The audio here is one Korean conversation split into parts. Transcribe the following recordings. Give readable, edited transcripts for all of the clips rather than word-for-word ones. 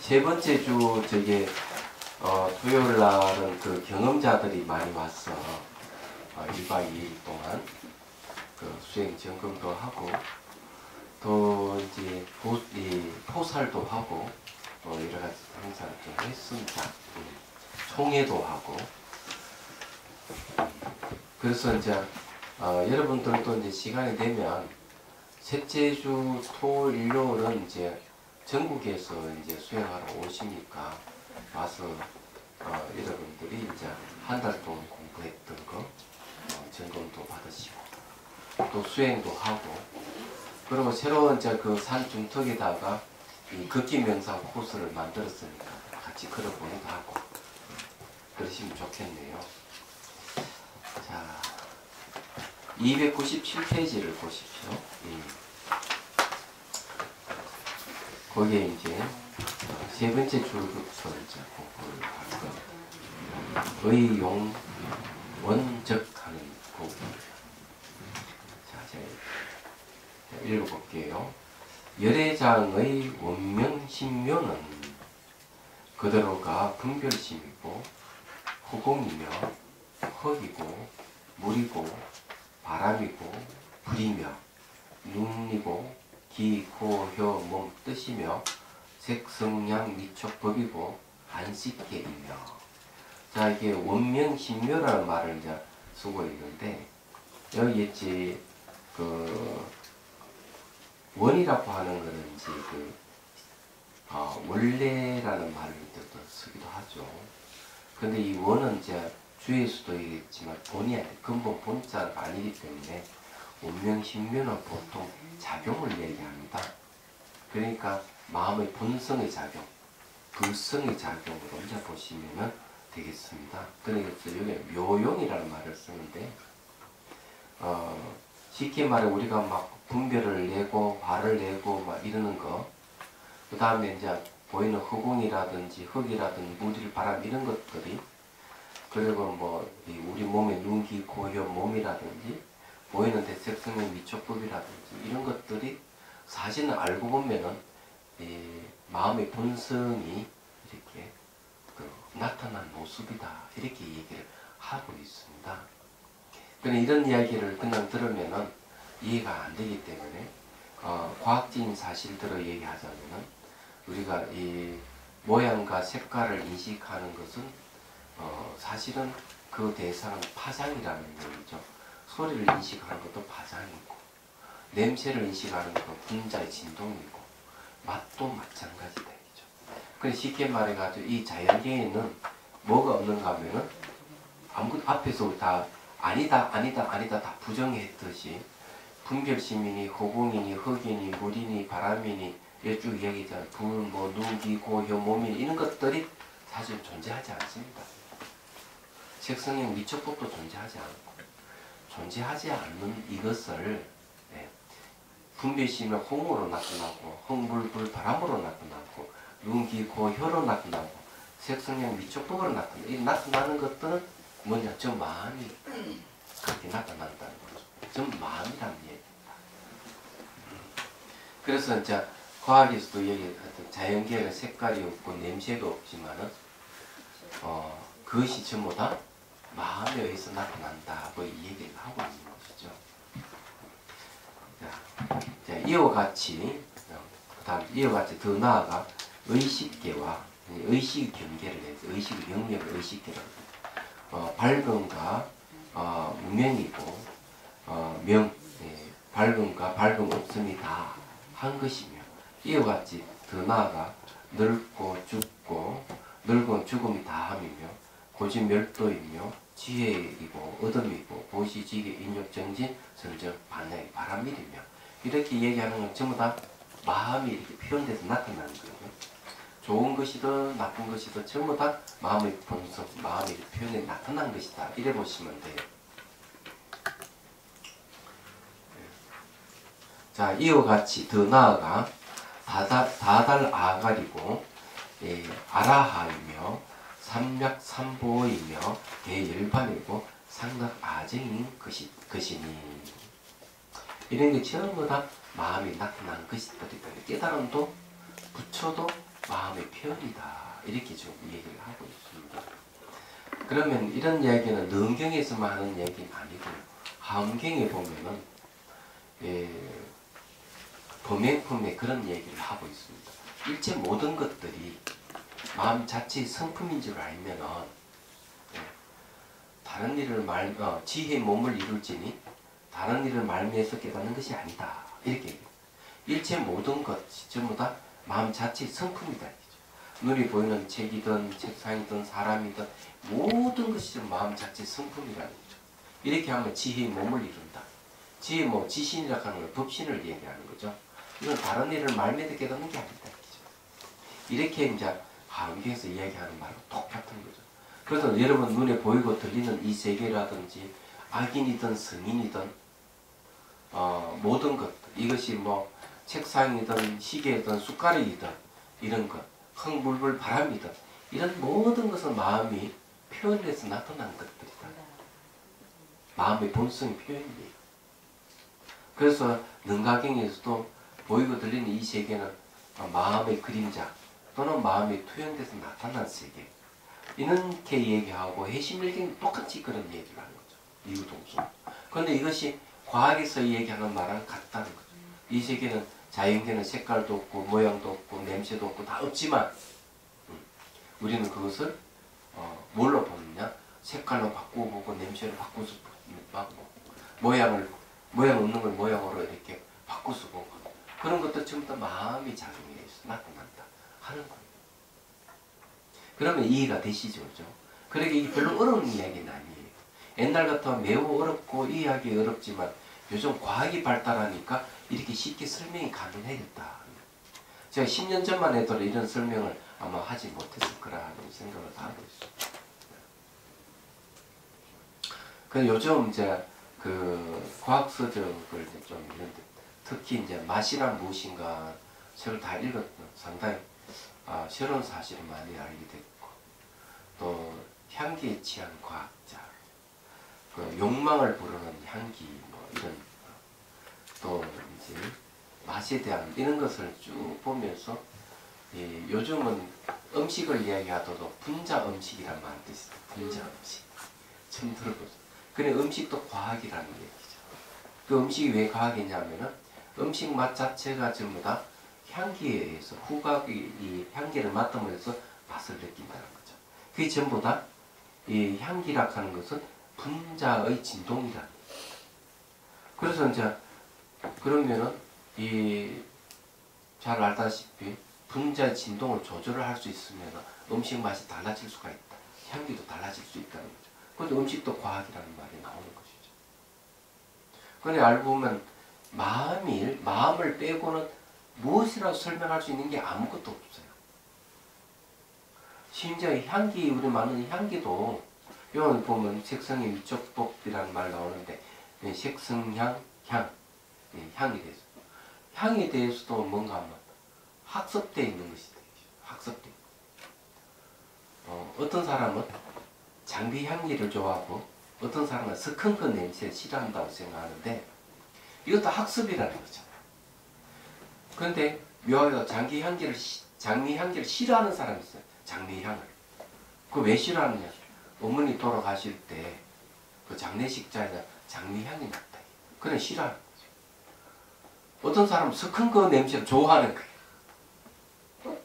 세 번째 주 토요일 날은 그 경험자들이 많이 왔어. 1박 2일 동안 그 수행 점검도 하고 또 이제 포살도 하고 여러 가지 행사를 좀 했습니다. 총회도 하고. 그래서 이제 여러분들도 이제 시간이 되면 셋째 주 토요일 일요일은 이제 전국에서 이제 수행하러 오시니까 와서 여러분들이 이제 한 달 동안 공부했던 거 점검도 받으시고 또 수행도 하고, 그리고 새로운 이제 그 산 중턱에다가 이 걷기 명상 코스를 만들었으니까 같이 걸어보기도 하고 그러시면 좋겠네요. 자, 297페이지를 보십시오. 거기에 이제 세 번째 줄부터 이제 공부를 할 겁니다. 의용 원적하는 부분. 자, 제가 읽어볼게요. 열애장의 원명신묘는 그대로가 분별심이고 후공이며 흙이고 물이고 바람이고 불이며 눈이고 기, 코, 혀, 몸 뜻이며 색성량 미촉법이고 안식계이며. 자, 이게 원명신묘라는 말을 이제 쓰고 있는데 여기 있지 그 원이라고 하는 거는 이제 원래라는 말을 또 쓰기도 하죠. 근데 이 원은 이제 주에서도 있겠지만 본이 근본 본자가 아니기 때문에 원명신묘는 보통 작용을 얘기합니다. 그러니까 마음의 본성의 작용, 불성의 작용으로 이제 보시면 되겠습니다. 그래서 여기 묘용이라는 말을 쓰는데 쉽게 말해 우리가 막 분별을 내고 화를 내고 막 이러는 거, 그 다음에 이제 보이는 허공이라든지 흙이라든지 물이 바람 이런 것들이, 그리고 뭐 우리 몸의 눈, 귀, 코, 혀, 몸이라든지 보이는 대색성의 미촉법이라든지 이런 것들이 사실은 알고 보면은 마음의 본성이 이렇게 나타난 모습이다, 이렇게 얘기를 하고 있습니다. 그런데 이런 이야기를 그냥 들으면은 이해가 안 되기 때문에 과학적인 사실들을 얘기하자면은 우리가 이 모양과 색깔을 인식하는 것은 사실은 그 대상은 파장이라는 얘기죠. 소리를 인식하는 것도 파장이고, 냄새를 인식하는 것도 분자의 진동이고, 맛도 마찬가지다 얘기죠. 그래서 쉽게 말해가지고 이 자연계에는 뭐가 없는가 하면은 아무것도 앞에서 다 아니다 아니다 아니다 다 부정했듯이 분별심이니 허공이니 흙이니 물이니 바람이니 쭉 얘기잖아요. 불, 뭐 눈, 귀, 코, 혀, 몸이니 이런 것들이 사실 존재하지 않습니다. 색성형 미촉법도 존재하지 않고, 존재하지 않는 이것을 분별심의 홍으로 나타나고 흙, 불, 바람으로 나타나고 눈, 귀, 코, 혀로 나타나고 색성형 미촉법으로 나타나고, 이 나타나는 것들은 뭐냐, 저 마음이 그렇게 나타난다는 거죠. 저 마음이라는 얘기입니다. 그래서 이제 과학에서도 얘기했던 자연계에는 색깔이 없고 냄새도 없지만은 그것이 전부 다 마음에 의해서 나타난다고 이 얘기를 하고 있는 것이죠. 자, 이와 같이 이와 같이 더 나아가 의식계와 의식 경계를 해서 의식 영역을 의식계라고 합니다. 밝음과 무명이고 밝음과 밝음 없음이 다 한 것이며, 이와 같이 더 나아가 늙고 죽고 늙은 죽음이 다함이며 고집멸도이며 지혜이고 어둠이고 보시지계 인욕정진 선정 반야의 바람일이며, 이렇게 얘기하는 건 전부 다 마음이 이렇게 표현돼서 나타나는 거예요. 좋은 것이든 나쁜 것이든 전부 다 마음의 본성, 마음의 표현에 나타난 것이다, 이래 보시면 돼요. 자, 이와 같이 더 나아가 다달 아가리고 아라하이며 삼략삼보이며 대열반이고 상락 아정인 것이니, 이런 게 전부 다 마음이 나타난 것이다. 깨달음도 부처도 마음의 표현이다. 이렇게 좀 얘기를 하고 있습니다. 그러면 이런 이야기는 능경에서만 하는 얘기는 아니고요. 하음경에 보면은 범행품에 그런 얘기를 하고 있습니다. 일체 모든 것들이 마음 자체의 성품인 줄 알면은 다른 일을 지혜의 몸을 이룰지니 다른 일을 말미에서 깨닫는 것이 아니다. 이렇게 얘기해요. 일체 모든 것이 전부 다 마음 자체의 성품이다. 눈이 보이는 책이든 책상이든 사람이든 모든 것이 마음 자체의 성품이라는 거죠. 이렇게 하면 지혜의 몸을 이룬다. 지혜 지신이라고 하는 걸 법신을 얘기하는 거죠. 이건 다른 일을 말미에 깨닫는 게 아니다. 이렇게 이제 하음경에서 이야기하는 말과 똑같은 거죠. 그래서 여러분 눈에 보이고 들리는 이 세계라든지 악인이든 성인이든 모든 것들 이것이 책상이든 시계든 숟가락이든 이런 것 흥불불 바람이든 이런 모든 것은 마음이 표현해서 나타난 것들이다. 마음의 본성의 표현이에요. 그래서 능가경에서도 보이고 들리는 이 세계는 마음의 그림자 또는 마음이 투영돼서 나타난 세계 이렇게 얘기하고 해심일경이 똑같이 그런 얘기를 하는 거죠. 이유동성. 그런데 이것이 과학에서 얘기하는 말랑 같다는 거죠. 이 세계는 자연계는 색깔도 없고 모양도 없고 냄새도 없고 다 없지만 우리는 그것을 뭘로 보느냐? 색깔로 바꾸고 보고 냄새로 바꾸고 모양 없는 걸 모양으로 이렇게 바꾸고 보고 그런 것도 전부 다 마음이 작용해서 나타난다 하는 거예요. 그러면 이해가 되시죠? 그죠? 그러니까 이게 별로 어려운 이야기는 아니에요. 옛날 같으면 매우 어렵고 이해하기 어렵지만 요즘 과학이 발달하니까 이렇게 쉽게 설명이 가능해졌다. 제가 10년 전만 해도 이런 설명을 아마 하지 못했을 거라는 생각을 하고 있어요. 그 요즘 이제 그 과학 서적을 좀 이런데 특히 이제 맛이란 무엇인가 책을 다 읽었던 상당히 새로운 사실을 많이 알게 됐고 또 향기에 취한 과학자 그 욕망을 부르는 향기 이런 또 이제 맛에 대한 이런 것을 쭉 보면서 요즘은 음식을 이야기하더라도 분자 음식이란 말이 있어요. 분자 음식 처음 들어보죠. 그래 음식도 과학이라는 얘기죠. 그 음식이 왜 과학이냐면은 음식 맛 자체가 전부 다 향기에 의해서 후각이 이 향기를 맡으면서 맛을 느낀다는 거죠. 그게 전부 다 이 향기라 하는 것은 분자의 진동이라는 거죠. 그래서 이제 그러면은 잘 알다시피 분자의 진동을 조절을 할 수 있으면 음식 맛이 달라질 수가 있다. 향기도 달라질 수 있다는 거죠. 그런데 음식도 과학이라는 말이 나오는 것이죠. 그런데 알고 보면 마음을 빼고는 무엇이라도 설명할 수 있는 게 아무것도 없어요. 심지어 향기, 우리 많은 향기도, 여기 보면 색성의 미적법이라는 말 나오는데, 색성향, 향에 대해서. 향에 대해서도 뭔가 하면 학습되어 있는 것이 되죠. 학습되어. 어떤 사람은 장비 향기를 좋아하고, 어떤 사람은 스컹크 냄새를 싫어한다고 생각하는데, 이것도 학습이라는 거죠. 그런데 묘하게 장미 향기를 싫어하는 사람이 있어요. 장미향을. 그 왜 싫어하느냐? 어머니 돌아가실 때 그 장례식장에 장미향이 났다. 그래 싫어하는 거죠. 어떤 사람은 스컹크 냄새를 좋아하는 거예요.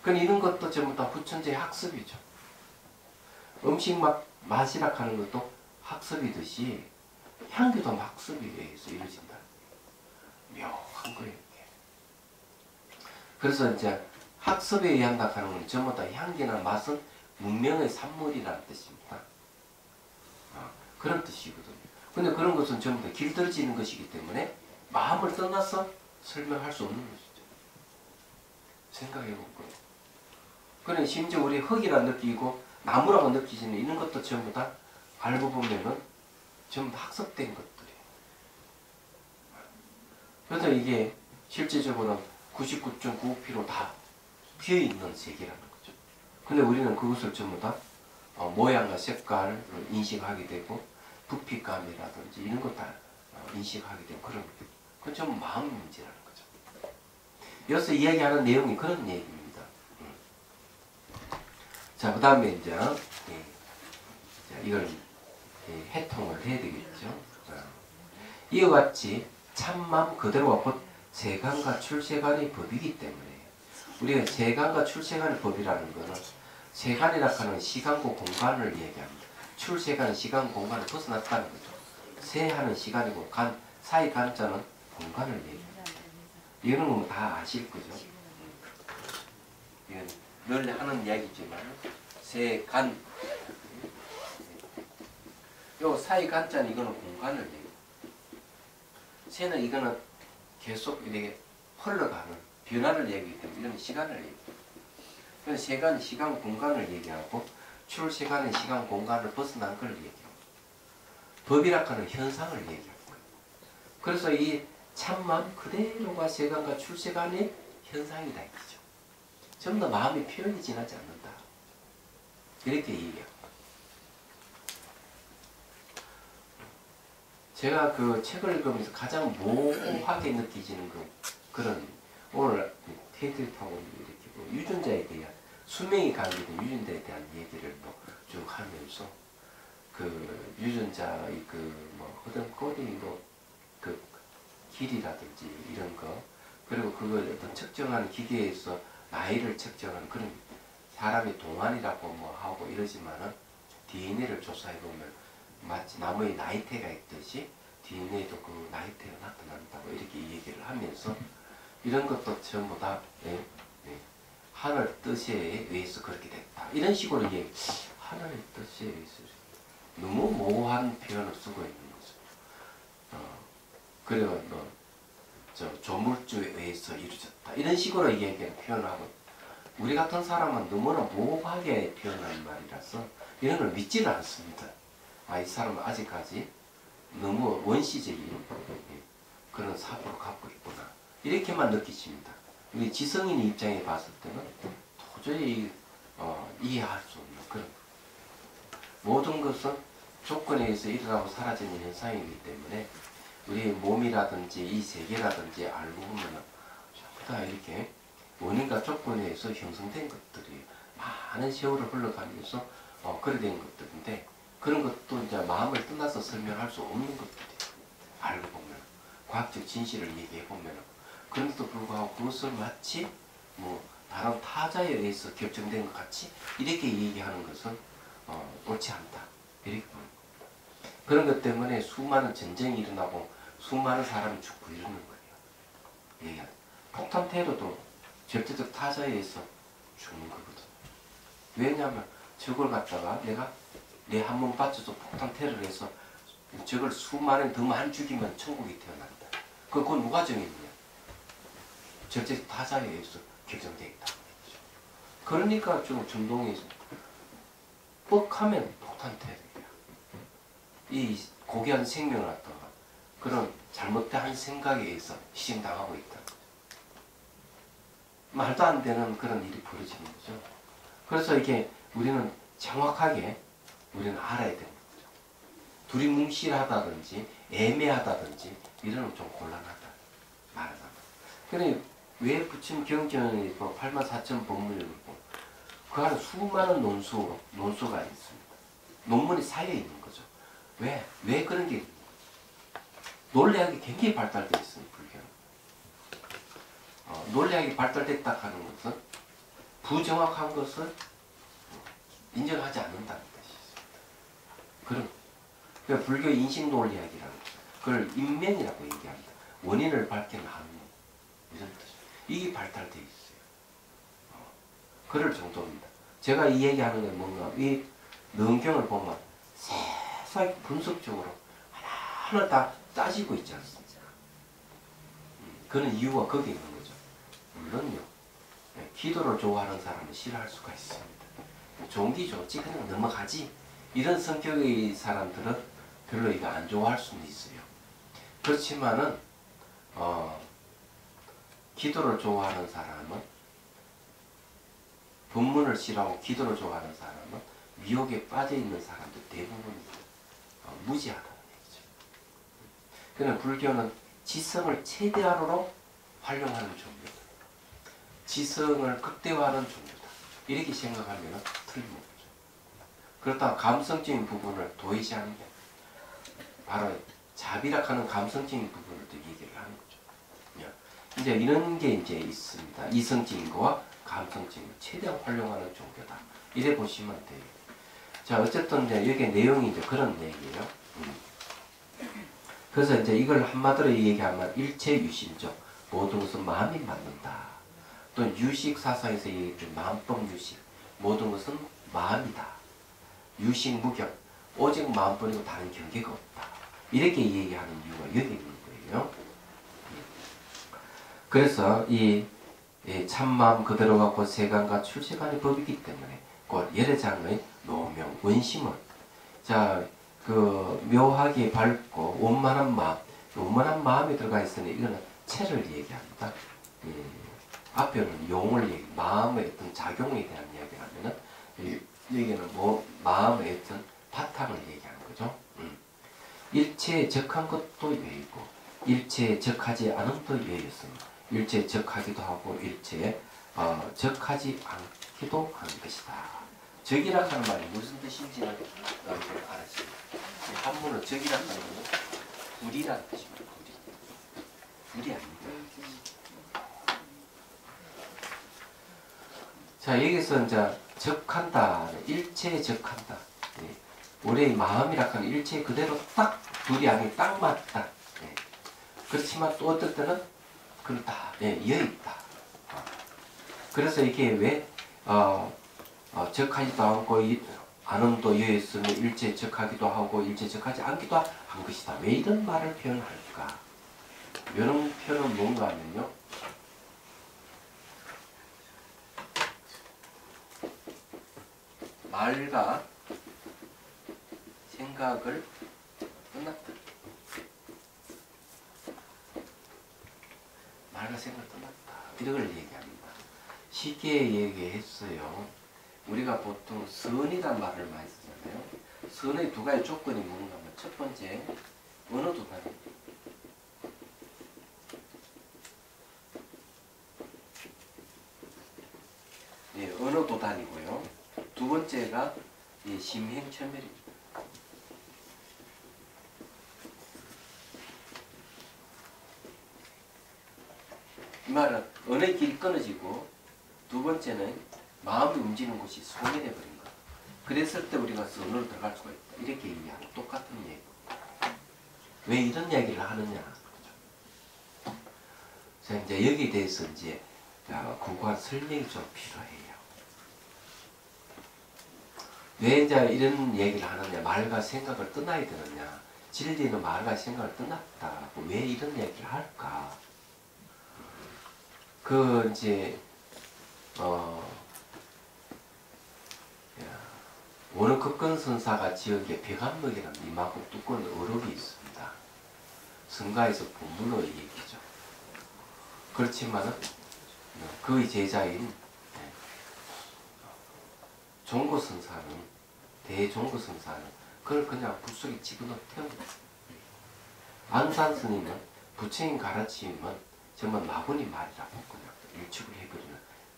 그럼 이런 것도 전부 다 후천재의 학습이죠. 음식 맛이라 하는 것도 학습이듯이 향기도 학습에 의해서 이루어진다. 묘한 거예요. 그래서 이제 학습에 의한다 하는 건 전부 다 향기나 맛은 문명의 산물이라는 뜻입니다. 그런 뜻이거든요. 근데 그런 것은 전부 다 길들여지는 것이기 때문에 마음을 떠나서 설명할 수 없는 것이죠. 생각해 볼 거예요. 그러니 심지어 우리 흙이라 느끼고 나무라고 느끼지는 이런 것도 전부 다 알고 보면은 전부 다 학습된 것들이에요. 그래서 이게 실제적으로는 99.95% 다 비어있는 세계라는 거죠. 근데 우리는 그것을 전부 다 모양과 색깔을 인식하게 되고 부피감이라든지 이런 것 다 인식하게 되고 그런 거죠. 그건 전부 마음 문제라는 거죠. 여기서 이야기하는 내용이 그런 얘기입니다. 자, 그 다음에 이제 자, 이걸 해통을 해야 되겠죠. 이와 같이 참맘 그대로가 곧 세간과 출세간의 법이기 때문에 우리가 세간과 출세간의 법이라는 것은 세간이라 하는 시간과 공간을 얘기합니다. 출세간은 시간 공간을 벗어났다는 거죠. 세하는 시간이고 사이 간자는 공간을 얘기합니다. 이런 건 다 아실 거죠. 이건 늘 하는 이야기지만 세간 요 사이 간자는 이거는 공간을 얘기합니다. 세는 이거는 계속 이렇게 흘러가는 변화를 얘기하기 때문에 이런 시간을 얘기합니다. 그래서 세간은 시간 공간을 얘기하고 출세간은 시간 공간을 벗어난 걸 얘기합니다. 법이라 하는 현상을 얘기하고 그래서 이 참맘 그대로가 세간과 출세간의 현상이다 이거죠. 전부 다 마음의 표현이 지나지 않는다. 이렇게 얘기합니다. 제가 그 책을 읽으면서 가장 모호하게 느껴지는 그런 오늘 테이블하고 이렇게 뭐 유전자에 대한 수명이 관계된 유전자에 대한 얘기를 뭐 쭉 하면서 그 유전자의 그 뭐 어떤 꼬리 뭐그 길이라든지 이런 거 그리고 그걸 어떤 측정하는 기계에서 나이를 측정하는 그런 사람의 동안이라고 뭐 하고 이러지만은 DNA를 조사해 보면 마치 나무에 나이테가 있듯이 DNA도 그 나이테가 나타난다고 이렇게 얘기를 하면서 이런 것도 전부 다 하늘 뜻에 의해서 그렇게 됐다. 이런 식으로 얘기 하늘의 뜻에 의해서 너무 모호한 표현을 쓰고 있는 거죠. 그리고 저 조물주에 의해서 이루어졌다. 이런 식으로 얘기를 표현하고 우리 같은 사람은 너무나 모호하게 표현하는 말이라서 이런 걸 믿지를 않습니다. 이 사람은 아직까지 너무 원시적인 그런 사고를 갖고 있구나. 이렇게만 느끼십니다. 우리 지성인 입장에 봤을 때는 도저히 이해할 수 없는 그런 모든 것은 조건에 의해서 일어나고 사라지는 현상이기 때문에 우리 몸이라든지 이 세계라든지 알고 보면 전부 다 이렇게 원인과 조건에 의해서 형성된 것들이 많은 세월을 흘러가면서 그래 된 것들인데 그런 것도 이제 마음을 떠나서 설명할 수 없는 것들이에요. 알고 보면 과학적 진실을 얘기해 보면 그런데도 불구하고 그것을 마치 뭐 다른 타자에 의해서 결정된 것 같이 이렇게 얘기하는 것은 옳지 않다. 이렇게 보는 겁니다. 그런 것 때문에 수많은 전쟁이 일어나고 수많은 사람이 죽고 이러는 거예요. 폭탄 테러도 절대적 타자에 의해서 죽는 거거든. 왜냐하면 저걸 갖다가 내가 내 한 번 받쳐서 폭탄 테러를 해서 저걸 수많은 더만 죽이면 천국이 태어난다. 그건 누가 정했느냐? 절대적 타자에 의해서 결정되어 있다. 그러니까 좀 중동에서 뻑하면 폭탄 테러야. 이 고귀한 생명을 갖다가 그런 잘못된 생각에 의해서 희생당하고 있다. 말도 안 되는 그런 일이 벌어지는 거죠. 그래서 이게 우리는 정확하게 우리는 알아야 되는 거죠. 둘이 뭉실하다든지 애매하다든지 이러면 좀 곤란하다. 말하자면. 그러니 왜 부침 경전이 84,000 법문을 보고 그 안에 수많은 논소가 있습니다. 논문이 쌓여 있는 거죠. 왜 그런 게 논리학이 굉장히 발달되어 있습니다. 불교는. 논리학이 발달됐다 하는 것은 부정확한 것을 인정하지 않는다는 뜻이 있습니다. 그러니까 불교 인식 논리학이라는 그걸 인면이라고 얘기합니다. 원인을 밝혀나가는 이런 뜻입니다. 이게 발달되어 있어요. 그럴 정도입니다. 제가 이 얘기하는 게 뭔가 이 능경을 보면 세세하게 분석적으로 하나하나 다 따지고 있지 않습니까? 그런 이유가 거기에 있는 거죠. 물론요. 기도를 좋아하는 사람은 싫어할 수가 있습니다. 좋은 게 좋지 그냥 넘어가지. 이런 성격의 사람들은 별로 이거 안 좋아할 수는 있어요. 그렇지만은 기도를 좋아하는 사람은 법문을 싫어하고 기도를 좋아하는 사람은 미혹에 빠져있는 사람들 대부분 무지하다는 얘기죠. 그러나 불교는 지성을 최대한으로 활용하는 종교다. 지성을 극대화하는 종교다. 이렇게 생각하면 틀림없죠. 그렇다고 감성적인 부분을 도외시하는 게 바로 자비락하는 감성적인 부분을 또 얘기를 하는 거죠. 이제 이런 게 이제 있습니다. 이성적인 거와 감성적인 거 최대한 활용하는 종교다. 이래 보시면 돼요. 자, 어쨌든 이제 여기 내용이 이제 그런 얘기예요. 그래서 이제 이걸 한마디로 얘기하면 일체유심적, 모든 것은 마음이 맞는다. 또 유식 사상에서 얘기했던 마음법 유식, 모든 것은 마음이다. 유식 무격, 오직 마음뿐이고 다른 경계가 없다. 이렇게 얘기하는 이유가 여기 있는 거예요. 그래서 이 참마음 그대로가 곧 세간과 출세간의 법이기 때문에 곧 열애장의 노명, 원심은 자, 그 묘하게 밝고 원만한 마음, 원만한 마음이 들어가 있으니 이거는 체를 얘기합니다. 앞에는 용을 얘기, 마음의 어떤 작용에 대한 이야기를 하면은 여기는 뭐 마음의 어떤 바탕을 얘기하는 거죠. 일체에 적한 것도 예이고 일체에 적하지 않음도 예였습니다. 일체에 적하기도 하고 일체에 적하지 않기도 하는 것이다. 적이라 하는 말이 무슨 뜻인지는 알았습니다. 한문은 적이라 하는 것은 불이라는 뜻입니다. 불이 아닙니다. 자, 여기서 이제 적한다, 일체에 적한다. 우리의 마음이라 하는 일체 그대로 딱 둘이 아니 딱 맞다. 그렇지만 또 어떨 때는 그렇다. 여있다. 그래서 이게 왜 적하지도 않고 않음도 여있으면 일체 적하기도 하고 일체 적하지 않기도 한 것이다. 왜 이런 말을 표현할까? 이런 표현은 뭔가 하면요. 말과 생각을 떠났다. 말과 생각을 떠났다. 이런 걸 얘기합니다. 쉽게 얘기했어요. 우리가 보통 선이란 말을 많이 쓰잖아요. 선의 두 가지 조건이 뭔가 하면 첫 번째, 어느 도단이 어느 도단이고요. 두 번째가 심행철멸입니다. 이 말은 언어의 길이 끊어지고 두 번째는 마음이 움직이는 곳이 소멸해 버린 것. 그랬을 때 우리가 선으로 들어갈 수가 있다. 이렇게 얘기하는 똑같은 얘기. 왜 이런 이야기를 하느냐? 자, 이제 여기에 대해서 이제 구구한 설명이 좀 필요해요. 왜 이제 이런 얘기를 하느냐? 말과 생각을 떠나야 되느냐? 진리는 말과 생각을 떠났다. 왜 이런 얘기를 할까? 그 이제 어느 극건선사가 지역에 백암목이라는 이만큼 두꺼운 어록이 있습니다. 성가에서 본문의 얘기죠. 그렇지만은 그의 제자인 종고선사는 대종고선사는 그걸 그냥 붓 속에 집어넣어 태웁니다. 안산스님은 부처님 가르침은 정말 마구니 말이라고 그냥 일축을 해버리는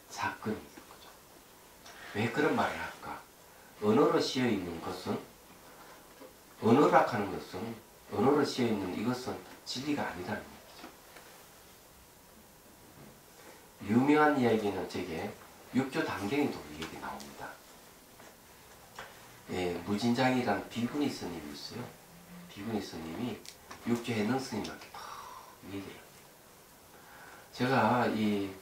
사건이 있는 거죠. 왜 그런 말을 할까? 언어로 씌어 있는 것은 언어라 하는 것은 언어로 씌어 있는 이것은 진리가 아니라는 얘기죠. 유명한 이야기는 저게 육조 단경에도 얘기 나옵니다. 무진장이라는 비구니 스님이 있어요. 비구니 스님이 육조 해능 스님한테 다 얘기를 합니다. 제가 이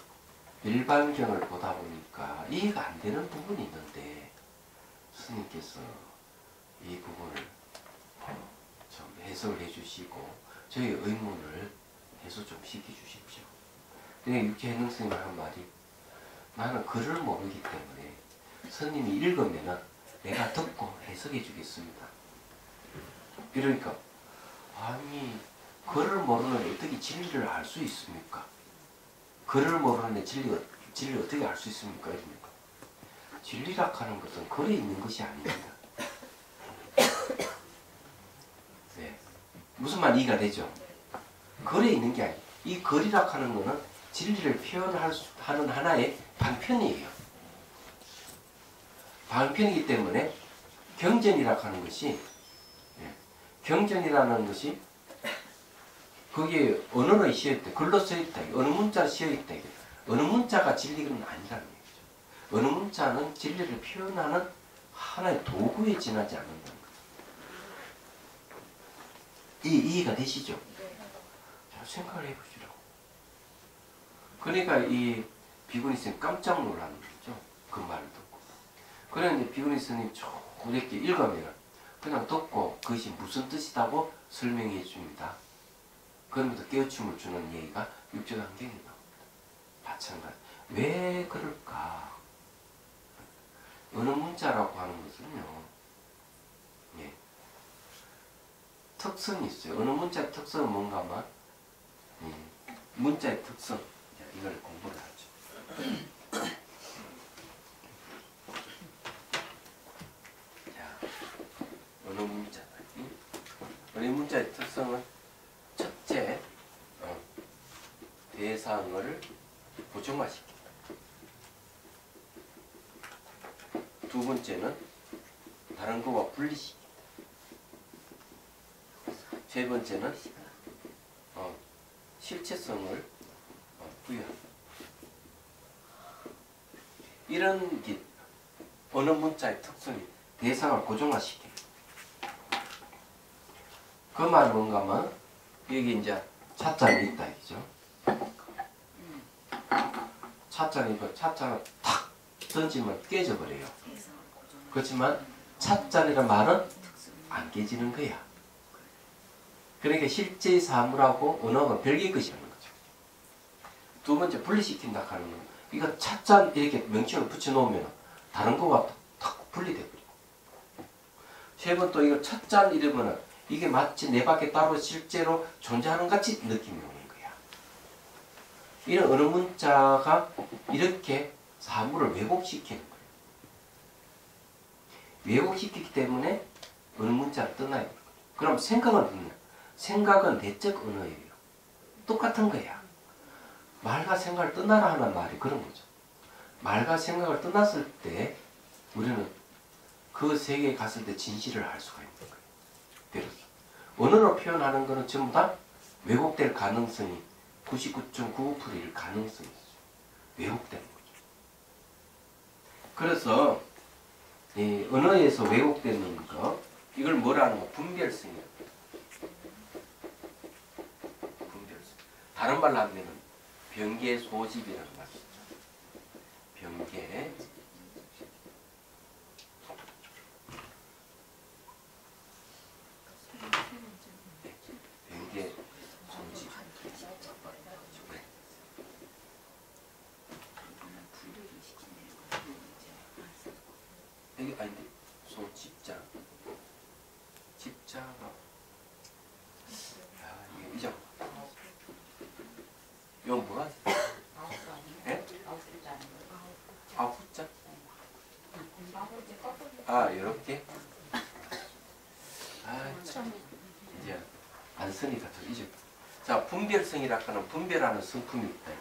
일반경을 보다 보니까 이해가 안 되는 부분이 있는데 스님께서 이 부분을 좀 해석을 해주시고 저희 의문을 해소 좀 시켜주십시오. 그러니까 육체해능 스님이 한 말이 나는 글을 모르기 때문에 스님이 읽으면은 내가 듣고 해석해 주겠습니다. 이러니까 아니 글을 모르는 어떻게 진리를 알 수 있습니까? 글을 모르는데 진리를 어떻게 알 수 있습니까? 이러니까 진리라 하는 것은 글에 있는 것이 아닙니다. 네. 무슨 말 이해가 되죠? 글에 있는 게 아니에요. 이 글이라 하는 것은 진리를 표현하는 하나의 방편이에요. 방편이기 때문에 경전이라고 하는 것이 경전이라는 것이 거기에 언어로 쓰여있다. 글로 쓰여있다. 어느 문자로 쓰여있다. 어느 문자가 진리는 아니라는 얘기죠. 어느 문자는 진리를 표현하는 하나의 도구에 지나지 않는다는 거죠. 이해가 되시죠? 자, 생각을 해보시라고. 그러니까 이 비구니 스님 깜짝 놀라는 거죠. 그 말을 듣고. 그러니 비구니 스님 쭉 이렇게 읽으면 그냥 듣고 그것이 무슨 뜻이다고 설명해 줍니다. 그러면서 깨우침을 주는 얘기가 육조단경에 나옵니다. 마찬가지. 왜 그럴까? 어느 문자라고 하는 것은요, 예, 특성이 있어요. 어느 문자의 특성은 뭔가 하면, 문자의 특성. 자, 이걸 공부를 하죠. 자, 어느 문자다. 어느 문자의 특성은 첫째, 대상을 고정화시킨다. 두 번째는 다른 것과 분리시킨다. 세 번째는 실체성을 부여한다. 이런 게 어느 문자의 특성이 대상을 고정화시킨다. 그 말은 뭔가 하면 여기 이제 차장이 있다 이죠. 차장이 있고 차장을 탁 던지면 깨져버려요. 그렇지만 차장이라는 말은 안 깨지는 거야. 그러니까 실제 사물하고 언어가 별개의 것이라는 거죠. 두 번째 분리시킨다 하는 건 이거 차장 이렇게 명칭을 붙여놓으면 다른 거와 탁 분리되고. 세 번 또 이거 차장 이러면은 이게 마치 내 밖에 따로 실제로 존재하는 같이 느낌이 오는 거야. 이런 어느 문자가 이렇게 사물을 왜곡시키는 거예요. 왜곡시키기 때문에 어느 문자를 떠나야 돼요. 그럼 생각은 듣냐? 생각은 내적 언어예요. 똑같은 거야. 말과 생각을 떠나라 하는 말이 그런 거죠. 말과 생각을 떠났을 때 우리는 그 세계에 갔을 때 진실을 알 수가 있는 거예요. 비로소. 언어로 표현하는 것은 전부 다 왜곡될 가능성이 99.99%일 가능성이 있어요. 왜곡되는 거죠. 그래서 이 언어에서 왜곡되는 거 이걸 뭐라는 거? 분별성이에요. 분별성. 다른 말로 하면 병계 소집이라는 말이죠. 병계 소집. 여기 아닌데 소집자. 집자가 이게 이정. 이건 뭐가? 예? 아홉자? 아, 이렇게? 아, 참. 이제 안 쓰니까 더 잊어. 자, 분별성이라고 하는 분별하는 성품이 있다.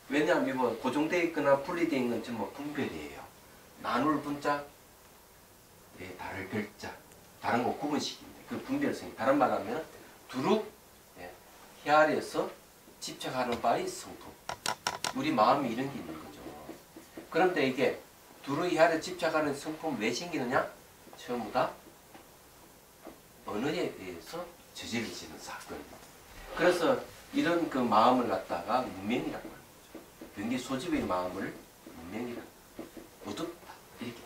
왜냐하면 이거 고정되어 있거나 분리되어 있는 전부 분별이에요. 나눌 분자, 네, 다를 별자, 다른 거 구분시킵니다. 그 분별성이. 다른 말 하면 두루 헤아려서 집착하는 바의 성품. 우리 마음이 이런 게 있는 거죠. 그런데 이게 두루 헤아려 집착하는 성품 왜 생기느냐? 전부 다 언어에 대해서 저질러지는 사건입니다. 그래서 이런 그 마음을 갖다가 문명이라고 하는 거죠. 병계 소집의 마음을 문명이라고 어둡다 이렇게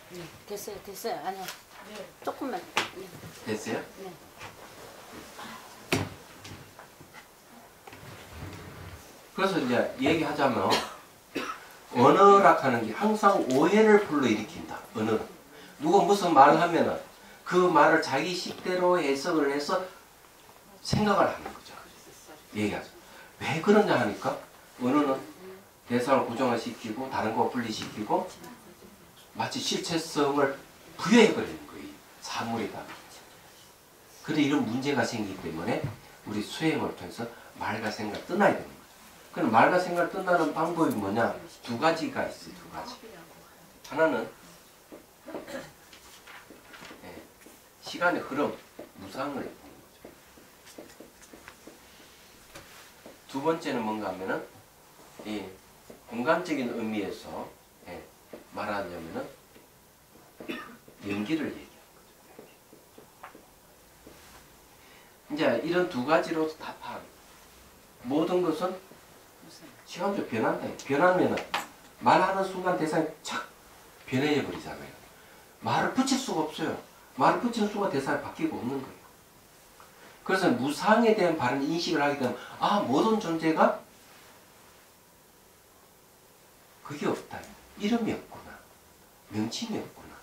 표현합니다. 됐어요. 아니요. 네. 조금만. 네. 됐어요? 네. 그래서 이제 얘기하자면 언어라 하는 게 항상 오해를 불러일으킨다. 언어는. 누가 무슨 말을 하면은 그 말을 자기 식대로 해석을 해서 생각을 하는 거죠. 얘기하죠. 왜 그러냐 하니까 언어는 대상을 고정화시키고 다른 거 분리시키고 마치 실체성을 부여해버리는 거예요. 사물이다. 그런데 이런 문제가 생기기 때문에 우리 수행을 통해서 말과 생각을 떠나야 되는 거예요. 그럼 말과 생각을 떠나는 방법이 뭐냐? 두 가지가 있어요. 두 가지. 하나는 시간의 흐름, 무상을 보는 거죠. 두 번째는 뭔가 하면은 이 공간적인 의미에서 말하자면은 연기를 얘기하는 거죠. 이제 이런 두 가지로 답한 모든 것은 시간적으로 변한다. 변하면은 말하는 순간 대상이 착 변해져 버리잖아요. 말을 붙일 수가 없어요. 말을 붙이는 순간 대상이 바뀌고 없는 거예요. 그래서 무상에 대한 바른 인식을 하게 되면 아, 모든 존재가 그게 없다. 이름이 없구나. 명칭이 없구나.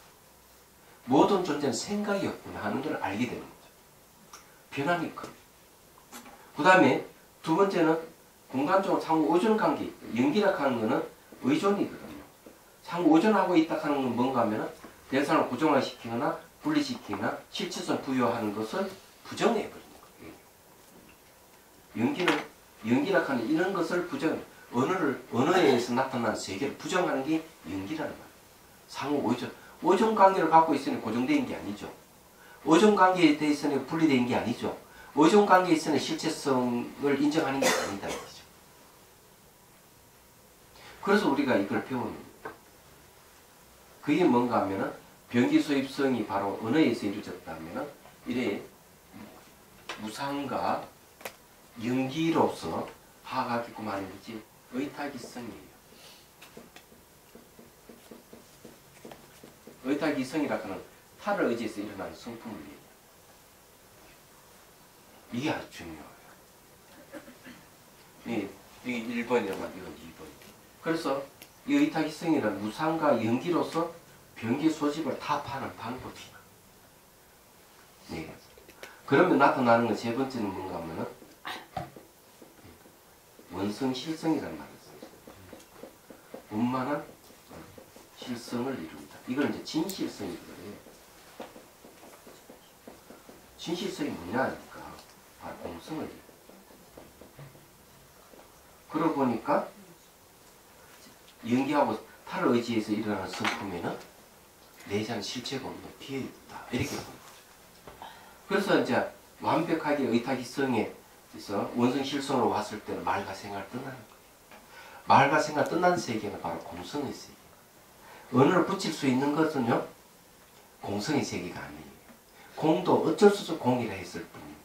모든 존재는 생각이 없구나 하는 걸 알게 되는 거죠. 변하니까. 그 다음에 두 번째는 공간적으로 상호 의존관계. 연기라 하는 거는 의존이거든요. 상호 의존하고 있다 하는 건 뭔가 하면 대상을 고정화시키거나 분리시키거나 실체성 부여하는 것을 부정해버리는 거예요. 연기라 하는 이런 것을 언어에 의해서 나타나는 세계를 부정하는 게 연기라는 말이에요. 상호 의존. 의존관계를 갖고 있으니 고정된 게 아니죠. 의존관계에 대해서는 분리된 게 아니죠. 의존관계에 있어서 실체성을 인정하는 게 아니다. 이거죠. 그래서 우리가 이걸 배우는 거예요. 그게 뭔가 하면은 병기소입성이 바로 언어에서 이루어졌다 하면은 이래 무상과 연기로서 파악하게끔 하는 것이 의타기성이에요. 의타기성이라고 하는 타를 의지해서 일어나는 성품을 얘기해요. 이게 아주 중요해요. 이게 1번이라면 이건 2번. 그래서 이 의타기성이란 무상과 연기로서 병기 소집을 타파하는 방법이다. 네. 그러면 나타나는 건 세 번째는 뭔가 하면은 원성실성이라는 말을 써요. 원만한 실성을 이룬다. 이걸 이제 진실성이거든요. 진실성이 뭐냐니까 바로 공성을 이룬다. 그러고 보니까 연기하고 타를 의지해서 일어나는 성품에는 내장 실체가 없는 비어있다. 이렇게 보는 거죠. 그래서 이제 완벽하게 의타기성에 있어 원성실성으로 왔을 때는 말과 생각을 떠나는 거예요. 말과 생각을 떠난 세계는 바로 공성의 세계. 언어를 붙일 수 있는 것은요, 공성의 세계가 아니에요. 공도 어쩔 수 없이 공이라 했을 뿐이에요.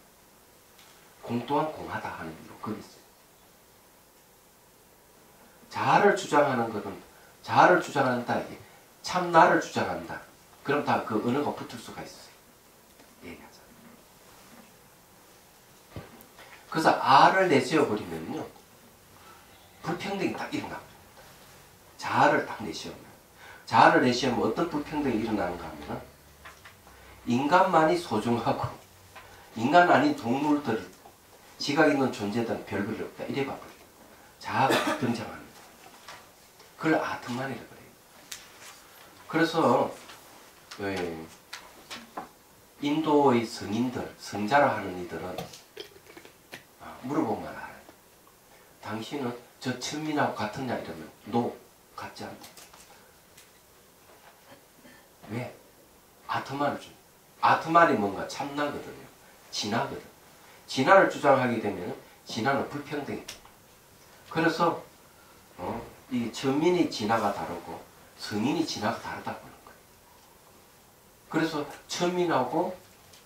공 또한 공하다 하는 이유로 거기 있어요. 자아를 주장하는 것은 자아를 주장한다. 참나를 주장한다. 그럼 다 그 언어가 붙을 수가 있어요. 얘기하자. 그래서 아를 내세워버리면요, 불평등이 딱 일어납니다. 자아를 딱 내세우면. 자아를 내세우면 어떤 불평등이 일어나는가 하면 인간만이 소중하고 인간 아닌 동물들, 지각 있는 존재들은 별볼이 없다. 이래 봐버려요. 자아가 등장합니다. 그걸 아트만이라고 그래요. 그래서 인도의 성인들, 성자라 하는 이들은 물어보면 알아요. 당신은 저 천민하고 같으냐 이러면 노, 같지 않다. 왜? 아트만을 줍니다. 아트만이 뭔가 참나거든요. 진화거든. 진화를 주장하게 되면 진화는 불평등이다. 그래서 이 천민의 진화가 다르고 성인의 진화가 다르다고 하는 거예요. 그래서 천민하고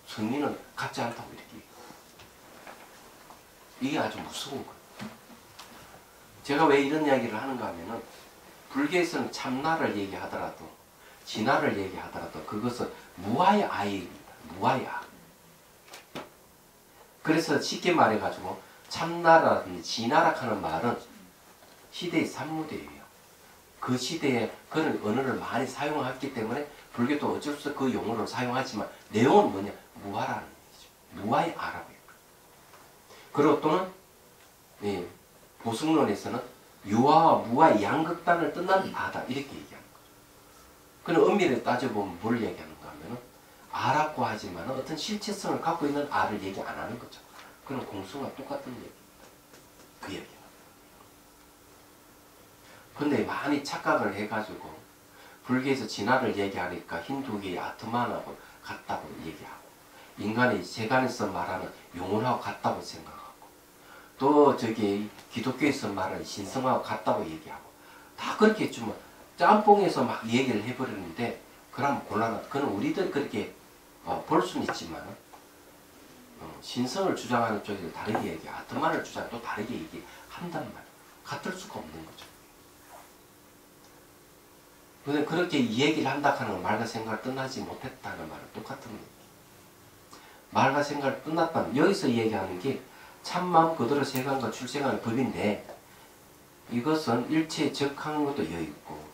성인은 같지 않다고 이렇게 얘기해요. 이게 아주 무서운 거예요. 제가 왜 이런 이야기를 하는가 하면은 불교에서는 참나를 얘기하더라도 진화를 얘기하더라도 그것은 무아의 아이입니다. 무아의 아. 그래서 쉽게 말해가지고 참나라든지 진화라 하는 말은 시대의 산무대예요. 그 시대에 그런 언어를 많이 사용했기 때문에 불교도 어쩔 수 없이 그 용어를 사용하지만 내용은 뭐냐? 무아라는 얘기죠. 무아의 아라고 해요. 그리고 또는 보승론에서는 유아와 무아의 양극단을 떠난 아다 이렇게 얘기하는 거죠. 그럼 의미를 따져보면 뭘 얘기하는가 하면은 아라고 하지만 어떤 실체성을 갖고 있는 아를 얘기 안 하는 거죠. 그건 공수와 똑같은 얘기입니다. 그 얘기는. 근데 많이 착각을 해가지고 불교에서 진화를 얘기하니까 힌두교의 아트만하고 같다고 얘기하고 인간이 세간에서 말하는 영혼하고 같다고 생각하고 또 저기 기독교에서 말하는 신성하고 같다고 얘기하고 다 그렇게 좀 짬뽕에서 막 얘기를 해버리는데 그러면 곤란하다. 그건 우리들 그렇게 볼 수는 있지만 신성을 주장하는 쪽에서 다르게 얘기, 아트만을 주장하는 또 다르게 얘기한단 말이에요. 같을 수가 없는 거죠. 근데 그렇게 이 얘기를 한다 하는 건 말과 생각을 떠나지 못했다는 말은 똑같은 얘기. 말과 생각을 떠났다는 여기서 얘기하는 게 참마음 그대로 세간과 출세간의 법인데 이것은 일체에 적한 것도 여있고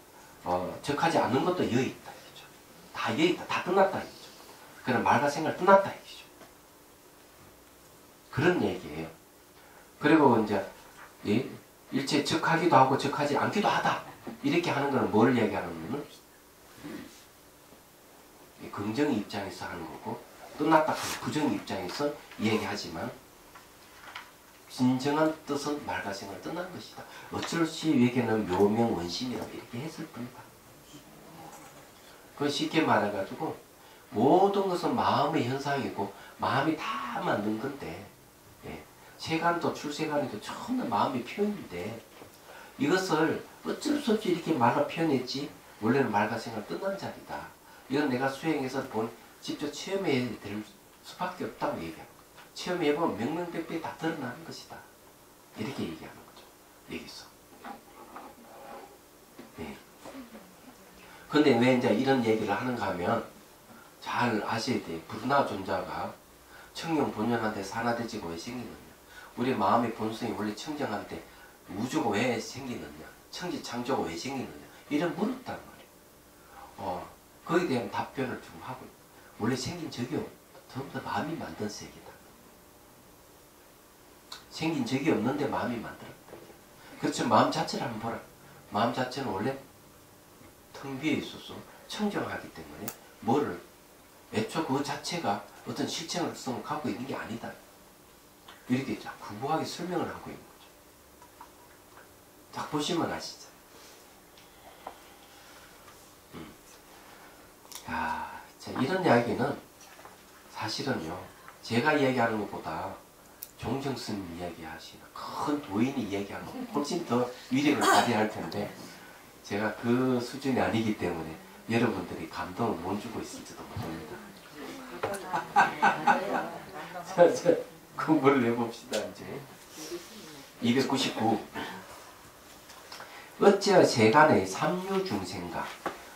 적하지 않는 것도 여있다. 다 여있다. 다 떠났다. 이거죠. 그런 말과 생각을 떠났다. 이거죠. 그런 얘기예요. 그리고 이제 일체 적하기도 하고 적하지 않기도 하다. 이렇게 하는 거는 뭘 얘기하는 거는 긍정 입장에서 하는 거고 떠났다 하는 부정 입장에서 얘기하지만 진정한 뜻은 말과 생각을 떠난 것이다. 어쩔 수 외에는 묘명원심이라고 이렇게 했을 뿐이다. 그 쉽게 말해가지고 모든 것은 마음의 현상이고 마음이 다 만든 건데 세간도 출세간에도 전부 마음의 표현인데 이것을 어쩔 수 없이 이렇게 말로 표현했지 원래는 말과 생각을 떠난 자리다. 이건 내가 수행해서 직접 체험해야 될 수밖에 없다고 얘기합니다. 체험해보면 명명백백이 다 드러나는 것이다. 이렇게 얘기하는 거죠. 여기서. 네. 근데 왜 이제 이런 얘기를 하는가 하면 잘 아셔야 돼요. 불운하 존자가 청룡 본연한테 산화되지가 왜 생기느냐. 우리 마음의 본성이 원래 청정한데 우주가 왜 생기느냐. 청지 창조가 왜 생기느냐. 이런 물었단 말이에요. 거기에 대한 답변을 좀 하고 원래 생긴 적이 없다. 전부 다 마음이 만든 세계다. 생긴 적이 없는데 마음이 만들었다. 그렇죠. 마음 자체를 한번 보라. 마음 자체는 원래 텅 비어 있어서 청정하기 때문에 뭐를 애초 그 자체가 어떤 실체성을 갖고 있는 게 아니다. 이렇게 구부하게 설명을 하고 있는 거죠. 딱 보시면 아시죠. 야, 자, 이런 이야기는 사실은요 제가 이야기하는 것보다 종정스님 이야기하시는 큰 도인이 이야기하는 것 훨씬 더 위력을 발휘할 텐데 제가 그 수준이 아니기 때문에 여러분들이 감동을 못 주고 있을지도 모릅니다. 자, 공부를 해봅시다. 이제 299 어찌하여 세간의 삼류중생과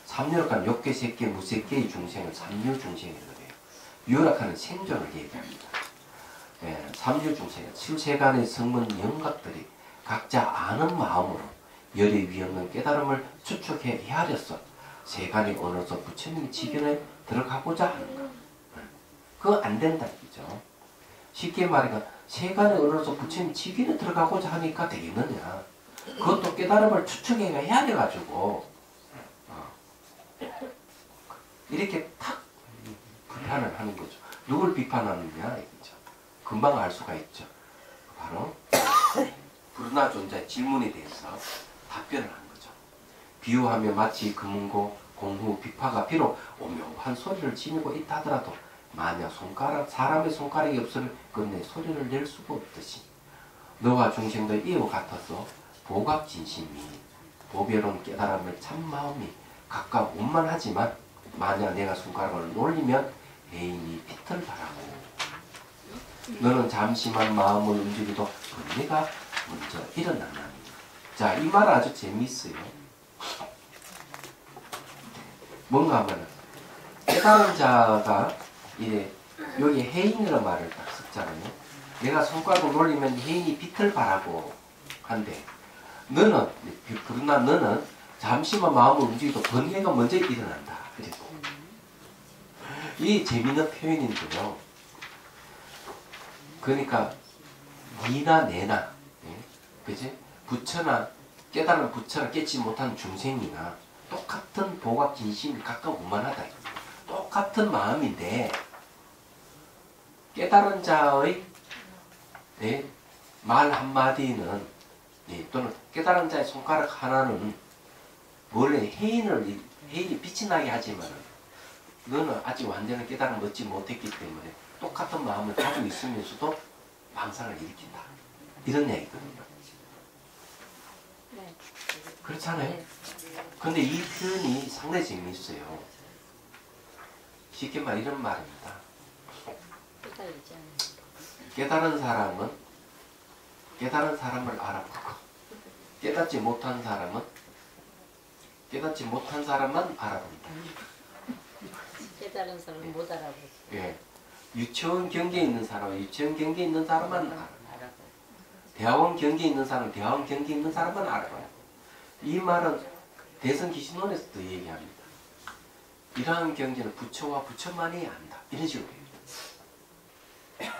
삼류락하는 욕계, 색계, 무색계의 중생을 삼류중생이라고 해요. 유락하는 생존을 얘기합니다. 삼류중생, 칠세간의 성문 영각들이 각자 아는 마음으로 열의 위없는 깨달음을 추측해 헤아려서 세간의 언어서 부처님 지견에 들어가고자 하는가. 그거 안 된다 이죠. 쉽게 말하면 세간의 언어서 부처님 지견에 들어가고자 하니까 되겠느냐. 그것도 깨달음을 추측해 헤아려가지고 이렇게 탁 비판을 하는 거죠. 누굴 비판하느냐 이거죠. 금방 알 수가 있죠. 바로 불운하 존자의 질문에 대해서 답변을 한 거죠. 비유하며 마치 금은고 공후 비파가 비록 오묘한 소리를 지니고 있다 하더라도 만약 사람의 손가락이 없으면 끝내 소리를 낼 수가 없듯이 너와 중생도 이와 같아서 보각진심이 보배로운 깨달음을 참마음이 각각 원만하지만 만약 내가 손가락을 놀리면 애인이 빛을 바라고 너는 잠시만 마음을 움직이도 번뇌가 먼저 일어나나니. 자, 이 말 아주 재미있어요. 뭔가 하면 깨달은 자가 이래 여기 해인이라는 말을 딱 썼잖아요. 내가 손가락을 놀리면 해인이 빛을 바라고 한데 너는 그러나 너는 잠시만 마음을 움직이도 번뇌가 먼저 일어난다. 그리고 이 재미있는 표현인데요. 그러니까 니나 내나 그지? 부처나 깨달은 부처나 깨지 못한 중생이나 똑같은 보각 진심이 각각 오만하다. 똑같은 마음인데 깨달은 자의 말 한마디는 또는 깨달은 자의 손가락 하나는 원래 해인이 빛이 나게 하지만 너는 아직 완전히 깨달음을 얻지 못했기 때문에 똑같은 마음을 가지고 있으면서도 망상을 일으킨다. 이런 얘기거든요. 네. 그렇잖아요. 네. 근데 이 표현이 상당히 재미있어요. 쉽게 말 이런 말입니다. 헷갈리지 않아요. 깨달은 사람을 알아보고 깨닫지 못한 사람만 알아본다. 깨달은 사람은 못 알아보지. 예. 유치원 경계에 있는 사람은 유치원 경계에 있는 사람만 알아봐요. 대학원 경계에 있는 사람은 대학원 경계에 있는 사람만 알아봐요. 이 말은 대성기신론에서도 얘기합니다. 이러한 경계는 부처와 부처만이 안다. 이런 식으로 해요.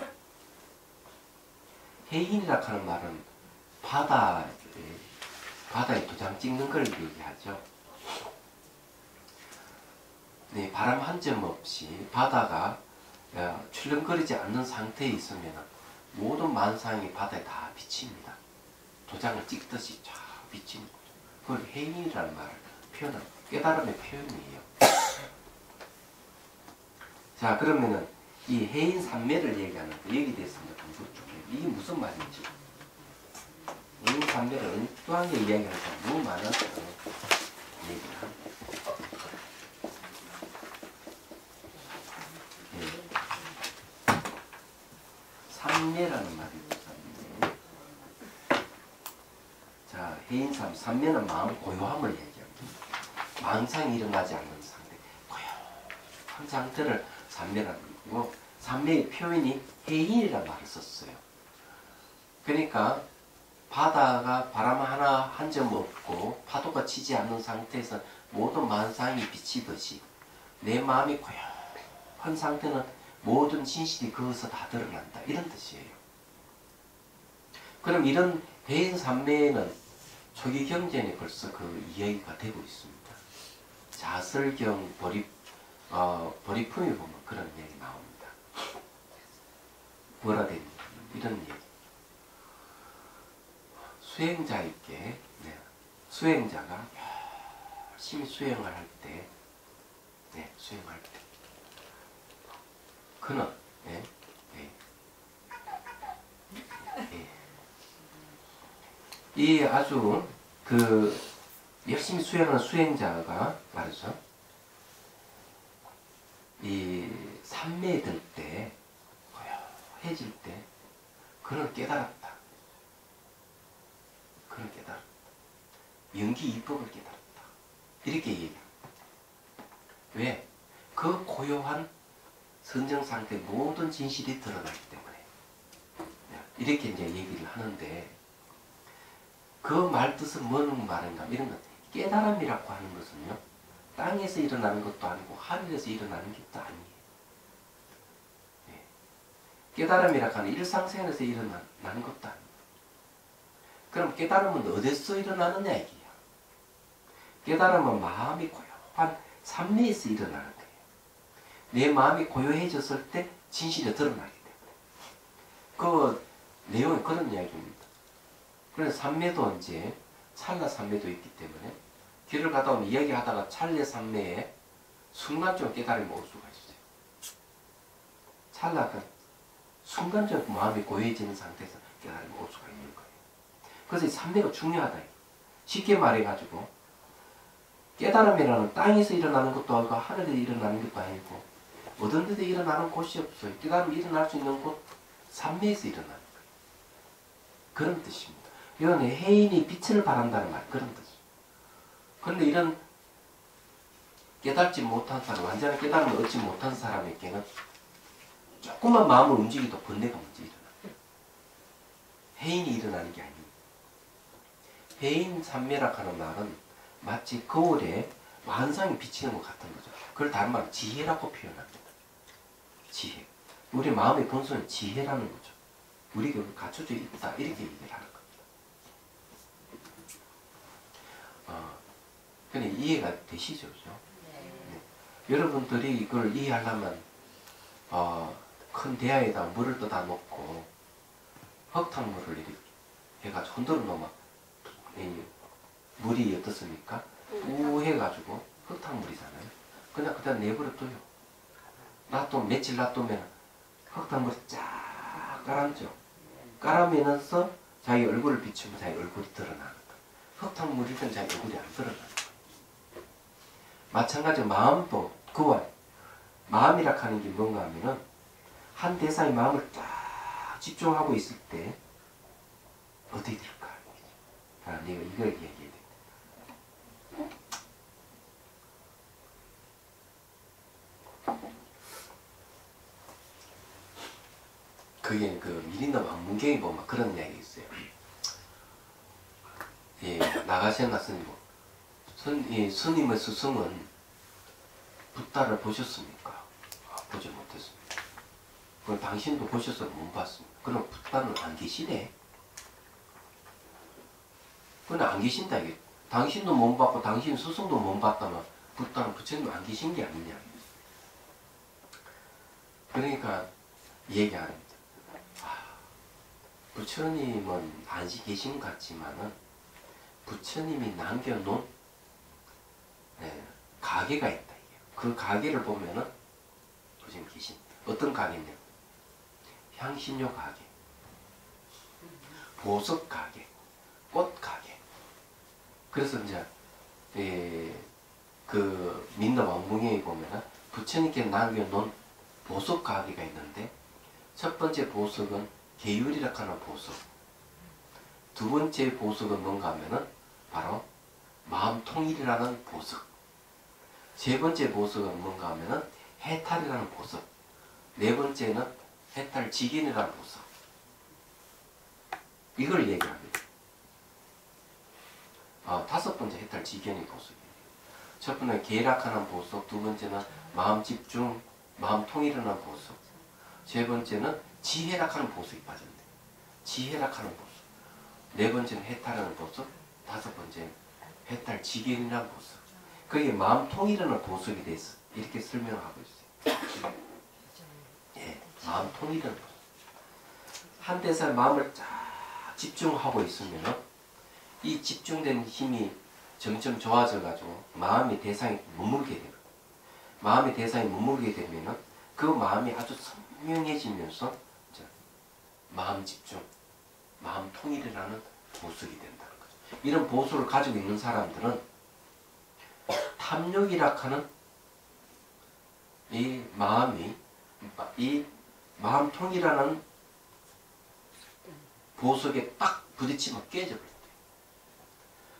해인이라 하는 말은 바다에 도장 찍는 걸 얘기하죠. 네, 바람 한 점 없이 바다가 출렁거리지 않는 상태에 있으면 모든 만상이 바다에 다 비칩니다. 도장을 찍듯이 쫙 비치는 거죠. 그걸 해인이라는 말을 표현한 깨달음의 표현이에요. 자, 그러면은 이 해인 삼매를 얘기하는데 여기 대해서 공부를 좀 해요. 이게 무슨 말인지. 해인 삼매를 엉뚱하게 이야기하는 사람 너무 많아서 얘기를 합니다. 삼매라는 말입니다. 자, 해인삼, 삼매는 마음 고요함을 얘기합니다. 망상이 일어나지 않는 상태, 고요한 상태를 삼매라는 거고, 삼매의 표현이 해인이라는 말을 썼어요. 그러니까 바다가 바람 하나 한 점 없고 파도가 치지 않는 상태에서 모든 만상이 비치듯이 내 마음이 고요한 상태는 모든 진실이 거기서 다 드러난다. 이런 뜻이에요. 그럼 이런 해인삼매에는 초기 경전에 벌써 그 이야기가 되고 있습니다. 자설경 보리품에 보면 그런 얘기 나옵니다. 뭐라 됩니까? 이런 얘기. 수행자에게, 수행자가 열심히 수행을 할 때, 수행할 때, 그는, 이 아주 열심히 수행하는 수행자가 말이죠. 이 삼매에 들 때, 고요해질 때, 그는 깨달았다. 그는 깨달았다. 연기 이법을 깨달았다. 이렇게 얘기합니다. 왜? 그 고요한 선정 상태 모든 진실이 드러나기 때문에 이렇게 이제 얘기를 하는데 그 말 뜻은 뭐는 말인가 이런 것 깨달음이라고 하는 것은요 땅에서 일어나는 것도 아니고 하늘에서 일어나는 것도 아니에요. 깨달음이라고 하는 일상생활에서 일어나는 것도 아니에요. 그럼 깨달음은 어디서 일어나느냐 얘기야. 깨달음은 마음이 고요한 삼매에서 일어나는 거예요. 내 마음이 고요해졌을 때 진실이 드러나기 때문에. 그 내용이 그런 이야기입니다. 그래서 삼매도 이제 찰나 삼매도 있기 때문에 길을 가다 보면 이야기하다가 찰나 삼매에 순간적으로 깨달음이 올 수가 있어요. 찰나가 순간적으로 마음이 고요해지는 상태에서 깨달음이 올 수가 있는 거예요. 그래서 이 삼매가 중요하다. 쉽게 말해가지고 깨달음이라는 땅에서 일어나는 것도 아니고 하늘에서 일어나는 것도 아니고 어떤 데서 일어나는 곳이 없어요. 깨달음이 일어날 수 있는 곳 삼매에서 일어나는 거예요. 그런 뜻입니다. 이건 해인이 빛을 발한다는 말 그런 뜻이에요. 그런데 이런 깨닫지 못한 사람, 완전히 깨달음을 얻지 못한 사람에게는 조금만 마음을 움직여도 번뇌가 먼저 일어나요. 해인이 일어나는 게 아닙니다. 해인 삼매라 하는 말은 마치 거울에 만상이 비치는 것 같은 거죠. 그걸 다른 말로 지혜라고 표현합니다. 지혜. 우리 마음의 본성은 지혜라는 거죠. 우리가 갖춰져 있다. 이렇게 얘기를 하는 겁니다. 근데 이해가 되시죠? 그죠? 네. 여러분들이 이걸 이해하려면 큰 대야에다 물을 떠다 놓고 흙탕물을 이렇게 해가지고 흔들어 놓으면 이 물이 어떻습니까? 우해가지고 흙탕물이잖아요. 그냥 그냥 내버려둬요. 놔두면 며칠 놔두면 흙탕물이 쫙 깔아앉죠. 깔아면서 자기 얼굴을 비추면 자기 얼굴이 드러나거든. 흙탕물이든 자기 얼굴이 안 드러나는 거야. 마찬가지로 마음도 그와 마음이라 하는 게 뭔가 하면은 한 대상의 마음을 딱 집중하고 있을 때 어떻게 될까? 내가 이걸 얘기해야 돼. 그게 그 미린다 왕문경에 보면 그런 이야기 있어요. 예, 나가시나 스님, 스님의 스승은 붓다를 보셨습니까? 보지 못했습니다. 그럼 당신도 보셔서 못 봤습니다. 그럼 붓다는 안 계시네? 그건 안 계신다 이게. 당신도 못 봤고 당신 스승도 못 봤다면 붓다는 부처님 안 계신 게 아니냐. 그러니까 얘기합니다. 부처님은 안 계신 것 같지만은 부처님이 남겨놓은 가게가 있다. 이게. 그 가게를 보면은 부처님 계신 어떤 가게냐? 향신료 가게, 보석 가게, 꽃 가게. 그래서 이제 그 민다 왕궁에 보면은 부처님께 남겨놓은 보석 가게가 있는데 첫 번째 보석은 계율이라 하는 보석. 두 번째 보석은 뭔가 하면은 바로 마음 통일이라는 보석. 세 번째 보석은 뭔가 하면은 해탈이라는 보석. 네 번째는 해탈 지견이라는 보석. 이걸 얘기합니다. 다섯 번째 해탈 지견의 보석이에요. 첫 번째는 계락하는 보석, 두 번째는 마음 집중, 마음 통일이라는 보석. 세 번째는 지혜락하는 보석이 빠졌네. 지혜락하는 보석. 네 번째는 해탈하는 보석. 다섯 번째는 해탈 지견이라는 보석. 그게 마음 통일이라는 보석이 돼서 이렇게 설명하고 있어요. 예, 마음 통일이라는 보석. 한 대사의 마음을 쫙 집중하고 있으면 이 집중된 힘이 점점 좋아져 가지고 마음의 대상에 머물게 돼요. 마음의 대상에 머물게 되면은 그 마음이 아주 선명해지면서 마음 집중, 마음 통일이라는 보석이 된다는 거죠. 이런 보석을 가지고 있는 사람들은 탐욕이라 하는 이 마음이 이 마음 통일이라는 보석에 딱 부딪히면 깨져버린다.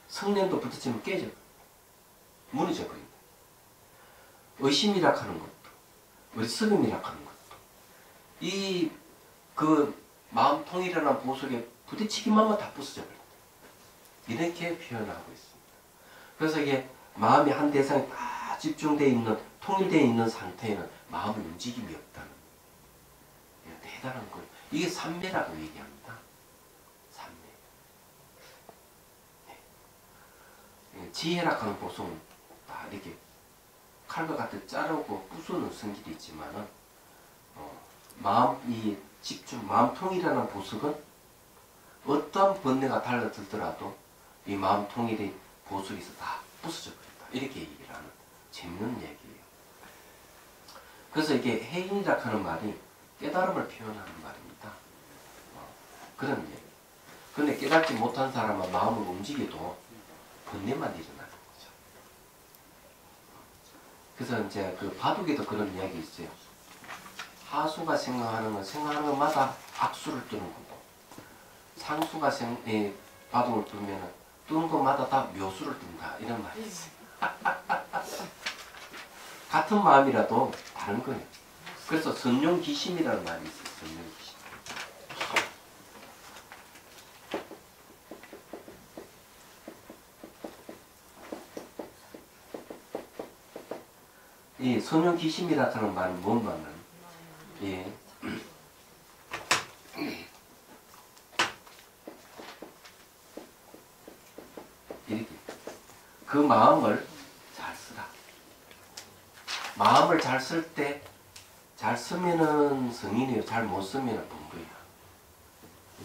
성냄도 부딪히면 깨져버린다. 무너져 버린다. 의심이라 하는 것도, 우리 스님이라 하는 것도 이 그 마음 통일이라는 보석에 부딪히기만 하면 다 부서져 버린다. 이렇게 표현하고 있습니다. 그래서 이게 마음이 한 대상에 다 집중되어 있는, 통일되어 있는 상태에는 마음의 움직임이 없다는 거예요. 대단한 거예요. 이게 삼매라고 얘기합니다. 삼매. 네. 지혜라 하는 보석은 다 이렇게 칼과 같이 자르고 부수는 성질이 있지만은 마음이 집중, 마음 통일이라는 보석은 어떤 번뇌가 달라들더라도 이 마음 통일의 보석에서 다 부서져 버린다. 이렇게 얘기를 하는 재밌는 얘기예요. 그래서 이게 해인이라 하는 말이 깨달음을 표현하는 말입니다. 그런 얘기. 근데 깨닫지 못한 사람은 마음을 움직여도 번뇌만 일어나는 거죠. 그래서 이제 그 바둑에도 그런 이야기 있어요. 하수가 생각하는 건 생각하는 것마다 악수를 뜨는 거고, 상수가 바둑을 뜨면 뜨는 것마다 다 묘수를 뜬다. 이런 말이 있어요. 같은 마음이라도 다른 거예요. 그래서 선용기심이라는 말이 있어요. 선용기심. 이 선용기심이라는 하는 말은 뭔가 하면 예. 이렇게 그 마음을 잘 쓰라. 마음을 잘 쓸 때, 잘 쓰면은 성인이요, 잘 못 쓰면은 범부야.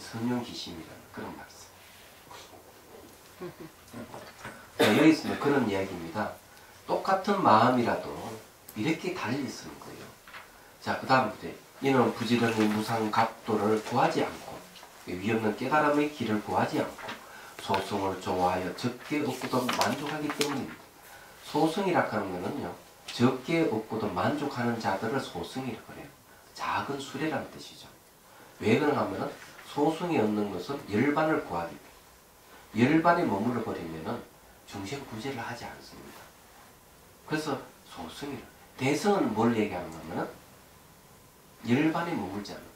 선용기심이라는 그런 말씀. 자, 여기서는 그런 이야기입니다. 똑같은 마음이라도 이렇게 달리 쓰는 거예요. 자, 그 다음부터 이는 부지런히 무상갑도를 구하지 않고 위없는 깨달음의 길을 구하지 않고 소승을 좋아하여 적게 얻고도 만족하기 때문입니다. 소승이라 하는 것은요, 적게 얻고도 만족하는 자들을 소승이라고 그래요. 작은 수레라는 뜻이죠. 왜 그런가 하면은 소승이 얻는 것은 열반을 구하기 때문에 열반에 머물러 버리면은 중생 구제를 하지 않습니다. 그래서 소승이라. 대승은 뭘 얘기하는 거냐면은 열반에 머물지 않는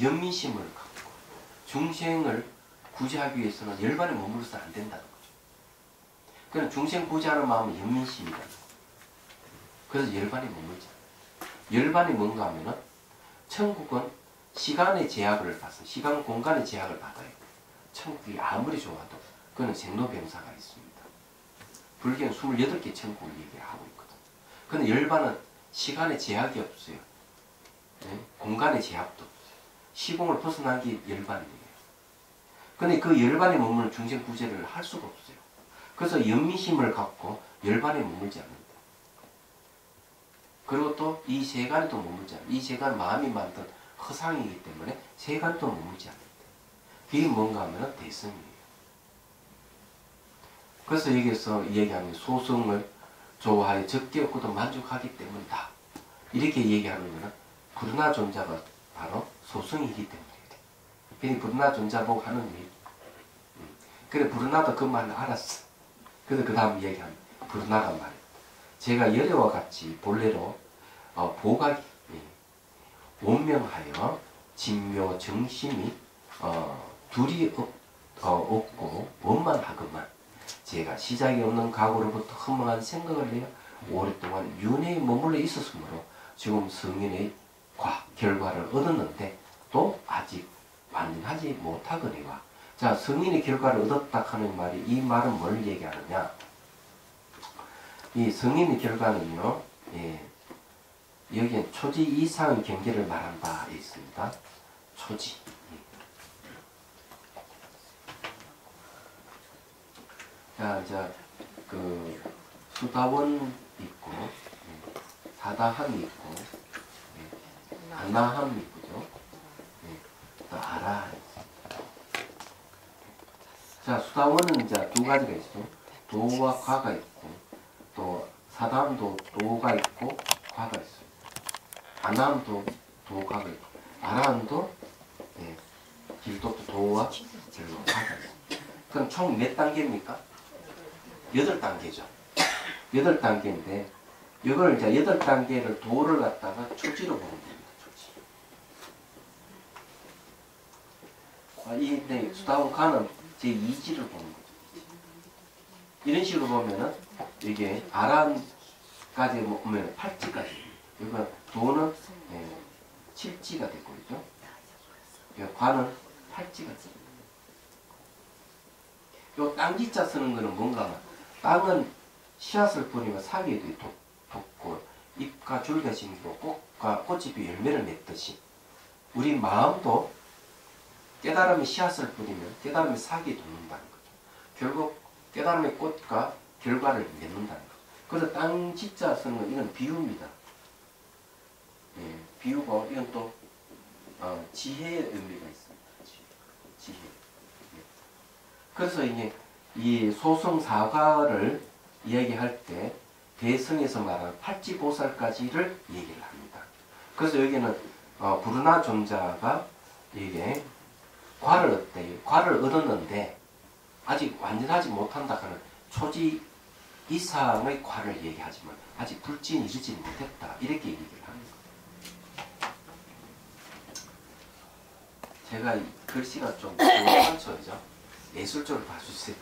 연민심을 갖고 중생을 구제하기 위해서는 열반에 머물러서 안 된다는 거죠. 그냥 중생 구제하는 마음은 연민심이라는 거예요. 그래서 열반에 머물지 않아요. 열반이 뭔가 하면은 천국은 시간의 제약을 받아요. 시간 공간의 제약을 받아요. 천국이 아무리 좋아도 그거는 생로병사가 있습니다. 불교는 28개 천국을 얘기하고 있거든. 근데 열반은 시간의 제약이 없어요. 네? 공간의 제약도 없어요. 시공을 벗어난 게 열반이에요. 근데 그 열반에 머무는 중생 구제를 할 수가 없어요. 그래서 연민심을 갖고 열반에 머물지 않는다. 그리고 또 이 세간에도 머물지 않는다. 이 세간 마음이 만든 허상이기 때문에 세간도 머물지 않는다. 그게 뭔가 하면 대승이에요. 그래서 여기서 얘기하는 소승을 좋아하여 적게 얻고도 만족하기 때문이다. 이렇게 얘기하는 것은 불운하 존자가 바로 소승이기 때문이에요. 괜히 불운하 존자 보고 하는 일. 그래, 불운하도 그 말을 알았어. 그래서 그 다음 얘기하면 불운하가 말이에요. 제가 열애와 같이 본래로 보각이 원명하여 진묘 정심이 둘이 없고 원만하건만 제가 시작이 없는 과거로부터 허망한 생각을 내어 오랫동안 윤회에 머물러 있었으므로 지금 성인의 결과를 얻었는데 또 아직 완전하지 못하거니와. 자, 성인의 결과를 얻었다 하는 말이, 이 말은 뭘 얘기하느냐? 이 성인의 결과는요, 여기엔 초지 이상의 경계를 말한 바 있습니다. 초지. 자, 이제 그 수다원 있고, 사다함이 있고, 안나함이 있고죠. 또 아라. 자, 수다원은 이제 두 가지가 있어요. 도와 과가 있고, 또 사다함도 도가 있고 과가 있어요. 안나함도 도과가 있고, 아라함도 길도도 도와 과가 있어요. 그럼 총 몇 단계입니까? 8단계죠. 8단계인데, 이걸 이제 8단계를 도를 갖다가 초지로 보는 겁니다. 초지. 이 수다원 가는 제2지를 보는 거죠. 이런 식으로 보면은, 이게 아란까지 보면 8지까지. 이거 도는 7지가 되고, 그죠? 과는 8지가 됩니다. 요 땅지자 쓰는 거는 뭔가, 땅은 씨앗을 뿌리면 사계도 돋고 잎과 줄기가 심고 꽃과 꽃잎이 열매를 맺듯이 우리 마음도 깨달음의 씨앗을 뿌리면 깨달음의 사계에 돋는다는 거죠. 결국 깨달음의 꽃과 결과를 맺는다는 거죠. 그래서 땅지자 쓰는 건 이건 비유입니다. 비유고 이건 또 지혜의 의미가 있습니다. 지혜. 그래서 이게 이 소승사과를 이야기할 때 대승에서 말하는 팔지보살까지를 얘기를 합니다. 그래서 여기는 불운하 존자가 이게 과를 얻대요. 과를 얻었는데 아직 완전하지 못한다 하는 초지 이상의 과를 얘기하지만 아직 불진이 이르지 못했다. 이렇게 얘기를 합니다. 제가 글씨가 좀 좋아서 예술적으로 봐주세요.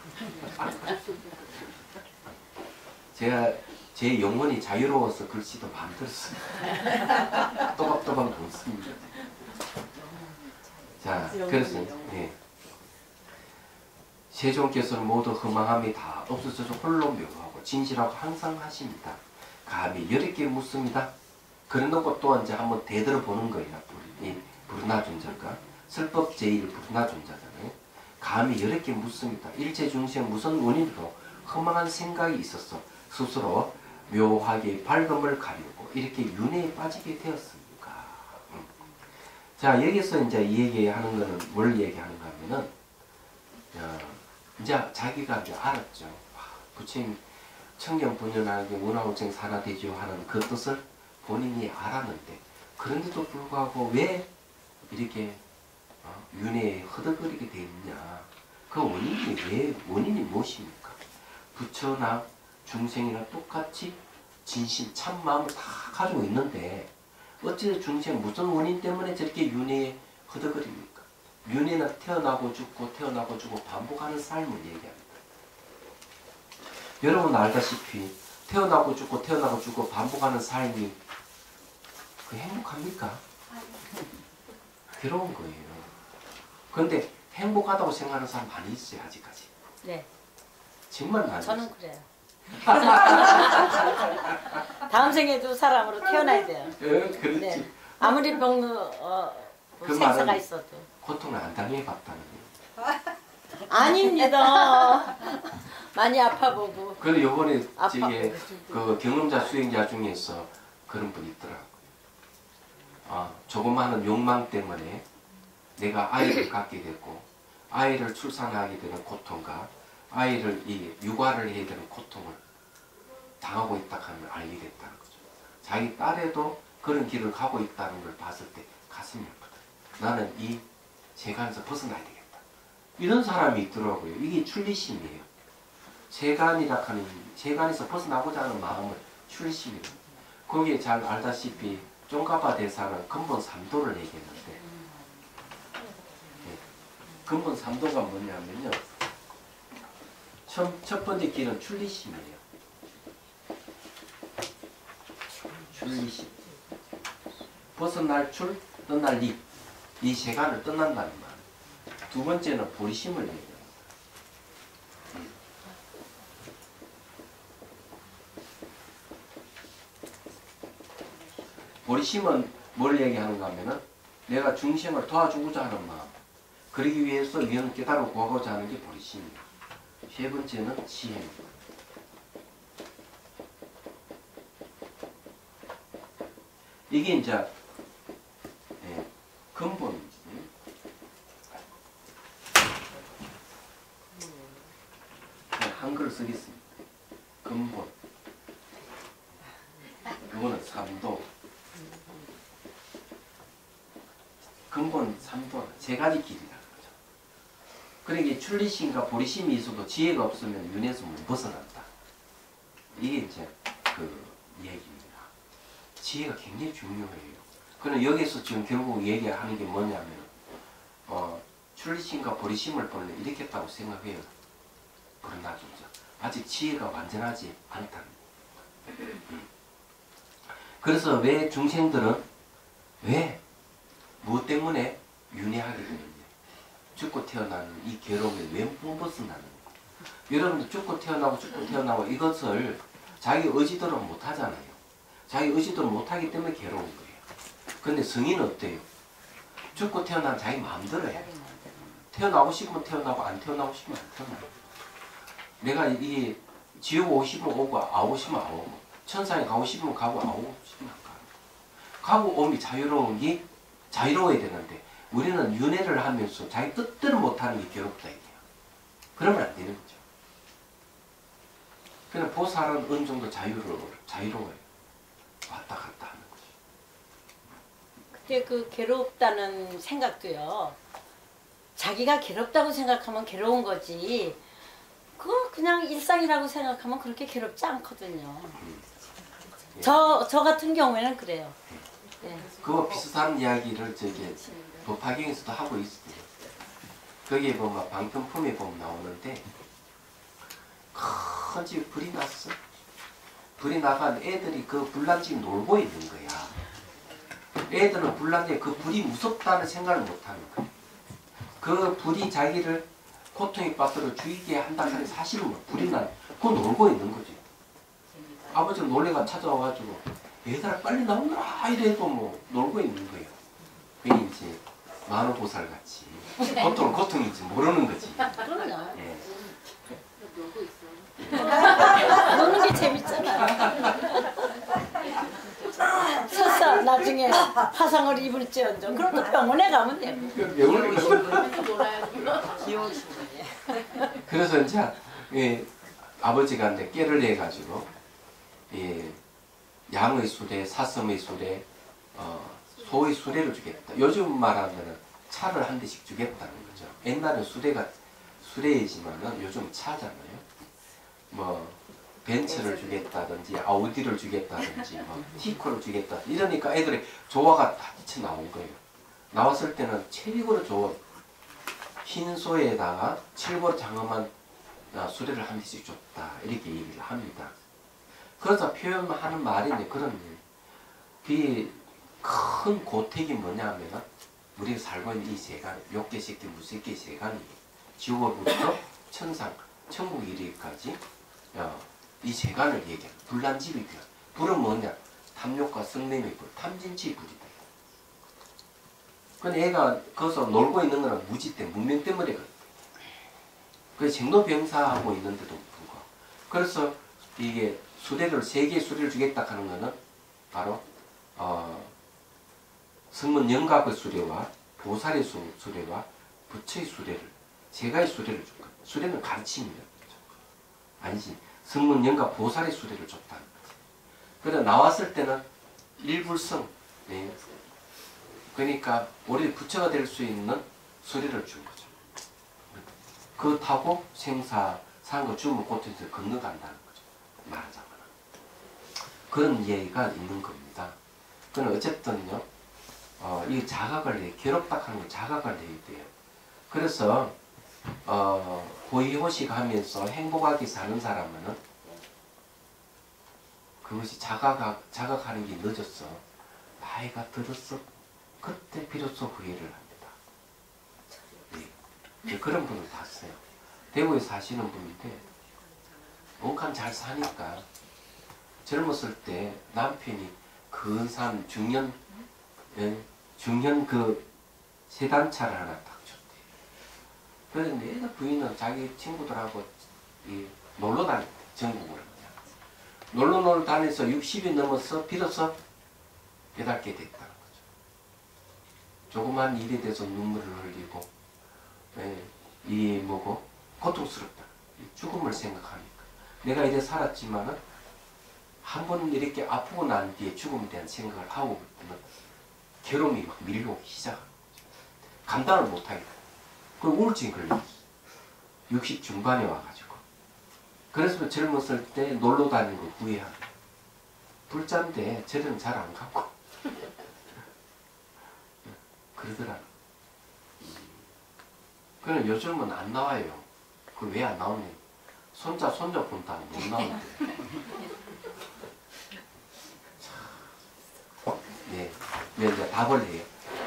제가 제 영혼이 자유로워서 글씨도 만들었어요. 또박또박 놓습니다. 자, 그래서 세종께서는 모두 허망함이 다 없어져서 홀로 묘하고 진실하고 항상 하십니다. 감히 여러 개 묻습니다. 그러놓고 또 이제 한번 대들어 보는 거예요. 이 불운하존자가 설법 제1 불운하존자잖아요. 감히 여러 개 묻습니다. 일체 중생 무슨 원인으로 허망한 생각이 있어서 스스로 묘하게 밝음을 가리고 이렇게 윤회에 빠지게 되었습니까? 자, 여기서 이제 얘기하는 거는 뭘 얘기하는가 하면은 이제 자기가 이제 알았죠. 부처님 청년분연하게 문화옥생 산하대지요 하는 그 뜻을 본인이 알았는데 그런데도 불구하고 왜 이렇게 윤회에 허덕거리게 되었냐? 그 원인이 무엇입니까? 부처나 중생이나 똑같이 진심 참마음을 다 가지고 있는데 어찌 중생 무슨 원인 때문에 저렇게 윤회에 허덕거립니까? 윤회는 태어나고 죽고 태어나고 죽고 반복하는 삶을 얘기합니다. 여러분 알다시피 태어나고 죽고 태어나고 죽고 반복하는 삶이 그 행복합니까? 괴로운 거예요. 그런데 행복하다고 생각하는 사람 많이 있어요. 아직까지. 네. 정말 많이 저는 있어요. 그래요. 다음 생에도 사람으로 태어나야 돼요. 그렇지. 네. 아무리 그 생사가 말은 있어도. 고통을 안 당해봤다는 거예요. 아닙니다. 많이 아파보고. 그런데 요번에 아파보고. 저게 그 경험자 수행자 중에서 그런 분이 있더라고요. 조그마한 욕망 때문에 내가 아이를 갖게 됐고 아이를 출산하게 되는 고통과 아이를 육아를 해야 되는 고통을 당하고 있다 하는 걸 알게 됐다는 거죠. 자기 딸에도 그런 길을 가고 있다는 걸 봤을 때 가슴이 아프다. 나는 이 세간에서 벗어나야 되겠다. 이런 사람이 있더라고요. 이게 출리심이에요. 세간에서 벗어나고자 하는 마음을 출리심이에요. 거기에 잘 알다시피 쫑가파 대사는 근본 3도를 얘기했는데 근본 3도가 뭐냐면요. 첫 번째 길은 출리심이에요. 출리심. 벗어날 출, 떠날 리. 이 세간을 떠난다는 말. 두 번째는 보리심을 얘기합니다. 보리심은 뭘 얘기하는가 하면은 내가 중생을 도와주고자 하는 마음. 그러기 위해서 위헌 깨달음을 구하고자 하는 게 보리심입니다. 세 번째는 지혜입니다. 이게 이제 근본. 한글을 쓰겠습니다. 근본. 이거는 3도. 근본 3도. 세 가지 길이라는 거죠. 그러니까 출리심과 보리심이 있어도 지혜가 없으면 윤회에서 못 벗어난다. 이게 이제 그 얘기입니다. 지혜가 굉장히 중요해요. 그럼 여기서 지금 결국 얘기하는 게 뭐냐면 출리심과 보리심을 본래 일으켰다고 생각해요. 그러나 진짜 아직 지혜가 완전하지 않다는 거예요. 그래서 왜 중생들은 왜 무엇 때문에 윤회하게 되느냐? 죽고 태어나는 이 괴로움에 왜 못 벗어나는 거예요? 여러분들 죽고 태어나고 이것을 자기 의지대로 못 하잖아요. 자기 의지대로 못 하기 때문에 괴로운 거예요. 근데 성인은 어때요? 죽고 태어난 자기 마음대로 해요. 태어나고 싶으면 태어나고 안 태어나고 싶으면 안 태어나요. 내가 이 지옥 오고 싶으면 오고 아오고 싶으면 아오고 천상에 가고 싶으면 가고 아오고 싶으면 안 가요. 가고 오면 자유로워야 되는데 우리는 윤회를 하면서 자기 뜻대로 못하는 게 괴롭다 이게요. 그러면 안 되는 거죠. 그냥 보살은 어느 정도 자유로워요. 왔다 갔다 하는 거죠. 근데 그 괴롭다는 생각도요. 자기가 괴롭다고 생각하면 괴로운 거지. 그거 그냥 일상이라고 생각하면 그렇게 괴롭지 않거든요. 저 같은 경우에는 그래요. 네. 그거 비슷한 이야기를 법화경에서도 하고 있어요. 거기에 보면 방편품에 보면 나오는데 큰 집에 불이 났어. 불이 나간 애들이 그 불난집에 놀고 있는 거야. 애들은 불난집에 그 불이 무섭다는 생각을 못하는 거야. 그 불이 자기를 고통에 빠뜨려 죽이게 한다 하는 사실은 불이 난 그거 놀고 있는 거지. 아버지가 놀래가 찾아와가지고 얘들아 빨리 나오느라 이래도 뭐 놀고 있는 거예요. 그게 이제 만호보살 같이 고통은 고통인지 모르는 거지. 그럼요. 예. 놀고 있어. 노는 게 재밌잖아. 설사 나중에 화상을 입을지언정 그럼 또 병원에 가면 돼요. 병원에 귀여우신 거예요. 그래서 이제 예, 아버지가 이제 깨를 내 가지고 예, 양의 수레, 사슴의 수레, 소의 수레를 주겠다. 요즘 말하면은 차를 한 대씩 주겠다는 거죠. 옛날은 수레이지만은 요즘 차잖아요. 뭐 벤츠를 주겠다든지 아우디를 주겠다든지 뭐 티코를 주겠다. 이러니까 애들이 조화가 다 미쳐 나온 거예요. 나왔을 때는 최고로 좋은 흰 소에다가 칠고 장엄한 수레를 한 대씩 줬다. 이렇게 얘기를 합니다. 그래서 표현하는 말이 이제 그런 그 큰 고택이 뭐냐면은 우리가 살고 있는 이 세간, 욕계새끼, 무새끼 세간이 지옥으로부터 천상, 천국 이르기까지 이 세간을 얘기해. 불난집이 돼요. 불은 뭐냐? 탐욕과 성냄의 불, 탐진치 불이다. 근데 얘가 거기서 놀고 있는 거는 무지 때문에, 문명 때문에 그래. 그래서 쟁노병사하고 있는데도 불구하고. 그래서 이게 수레를, 세 개의 수레를 주겠다 하는 거는 바로, 성문 영각의 수레와 보살의 수레와 부처의 수레를, 세 가지 수레를 줄 거예요. 수레는 가르침이에요. 아니지. 성문 영각 보살의 수레를 줬다는 거지. 그래서 나왔을 때는 일불성, 네. 그러니까 우리 부처가 될 수 있는 수레를 준 거죠. 그거 타고 생사, 상거, 죽음을 고통에서 건너간다는 거죠. 말하자면. 그런 얘기가 있는 겁니다. 그는 어쨌든요, 이 자각을 내, 괴롭다 하는 거 자각을 내야 돼요. 그래서, 고이호식 하면서 행복하게 사는 사람은 그것이 자각하는 게 늦었어. 나이가 들었어. 그때 비로소 후회를 합니다. 네. 그런 분을 봤어요. 대구에 사시는 분인데 온칸 잘 사니까 젊었을 때 남편이 근사한 중년 그 세단차를 하나 딱 줬대. 그래서 내가 부인은 자기 친구들하고 놀러 다녔대. 전국으로. 놀러 다녀서 60이 넘어서 비로소 깨닫게 됐다는 거죠. 조그만 일에 대해서 눈물을 흘리고 고통스럽다. 죽음을 생각하니까. 내가 이제 살았지만은 한 번 이렇게 아프고 난 뒤에 죽음에 대한 생각을 하고 있으면 괴로움이 막 밀려오기 시작하는 거죠. 감당을 못하겠다. 그리고 우울증이 걸렸어. 60 중반에 와가지고. 그래서 젊었을 때 놀러 다니는 걸 후회하고. 불자인데 저는 잘 안 가고. 그러더라. 그는 요즘은 안 나와요. 그 왜 안 나오냐? 손자 본다고 못 나오는데. 네, 이제 답을 해요.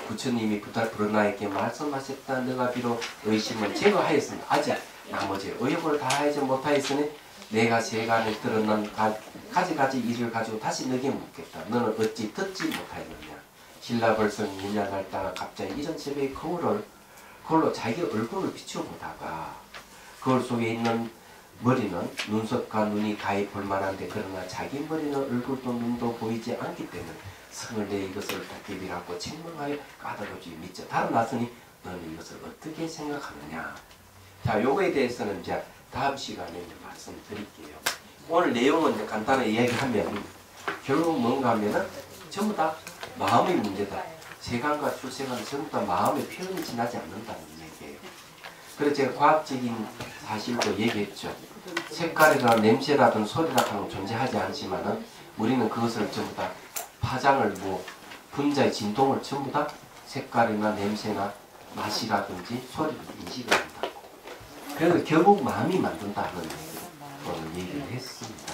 부처님이 부르나에게 말씀하셨다. 너가 비록 의심을 제거하였으나 아직 나머지 의욕을 다하지 못하였으니 내가 세간에 드러난 가지가지 일을 가지고 다시 너에게 묻겠다. 너는 어찌 듣지 못하였느냐. 신라벌성 인양을 따라 갑자기 이런 새벽에 거울로 자기 얼굴을 비춰보다가 거울 속에 있는 머리는 눈썹과 눈이 가히 볼만한데 그러나 자기 머리는 얼굴도 눈도 보이지 않기 때문에 성을 내 이것을 도깨비라고 책망하여 까다롭지 믿자. 달아났으니 너는 이것을 어떻게 생각하느냐. 자, 요거에 대해서는 이제 다음 시간에 이제 말씀드릴게요. 오늘 내용은 이제 간단하게 이야기하면 결국 뭔가 하면은 전부 다 마음의 문제다. 세간과 출세간은 전부 다 마음의 표현이 지나지 않는다는 얘기예요. 그래서 제가 과학적인 사실도 얘기했죠. 색깔이나 냄새라든 소리라는 건 존재하지 않지만은 우리는 그것을 전부 다 파장을 분자의 진동을 전부 다 색깔이나 냄새나 맛이라든지 소리를 인식을 한다. 그래서 결국 마음이 만든다는 얘기를 했습니다.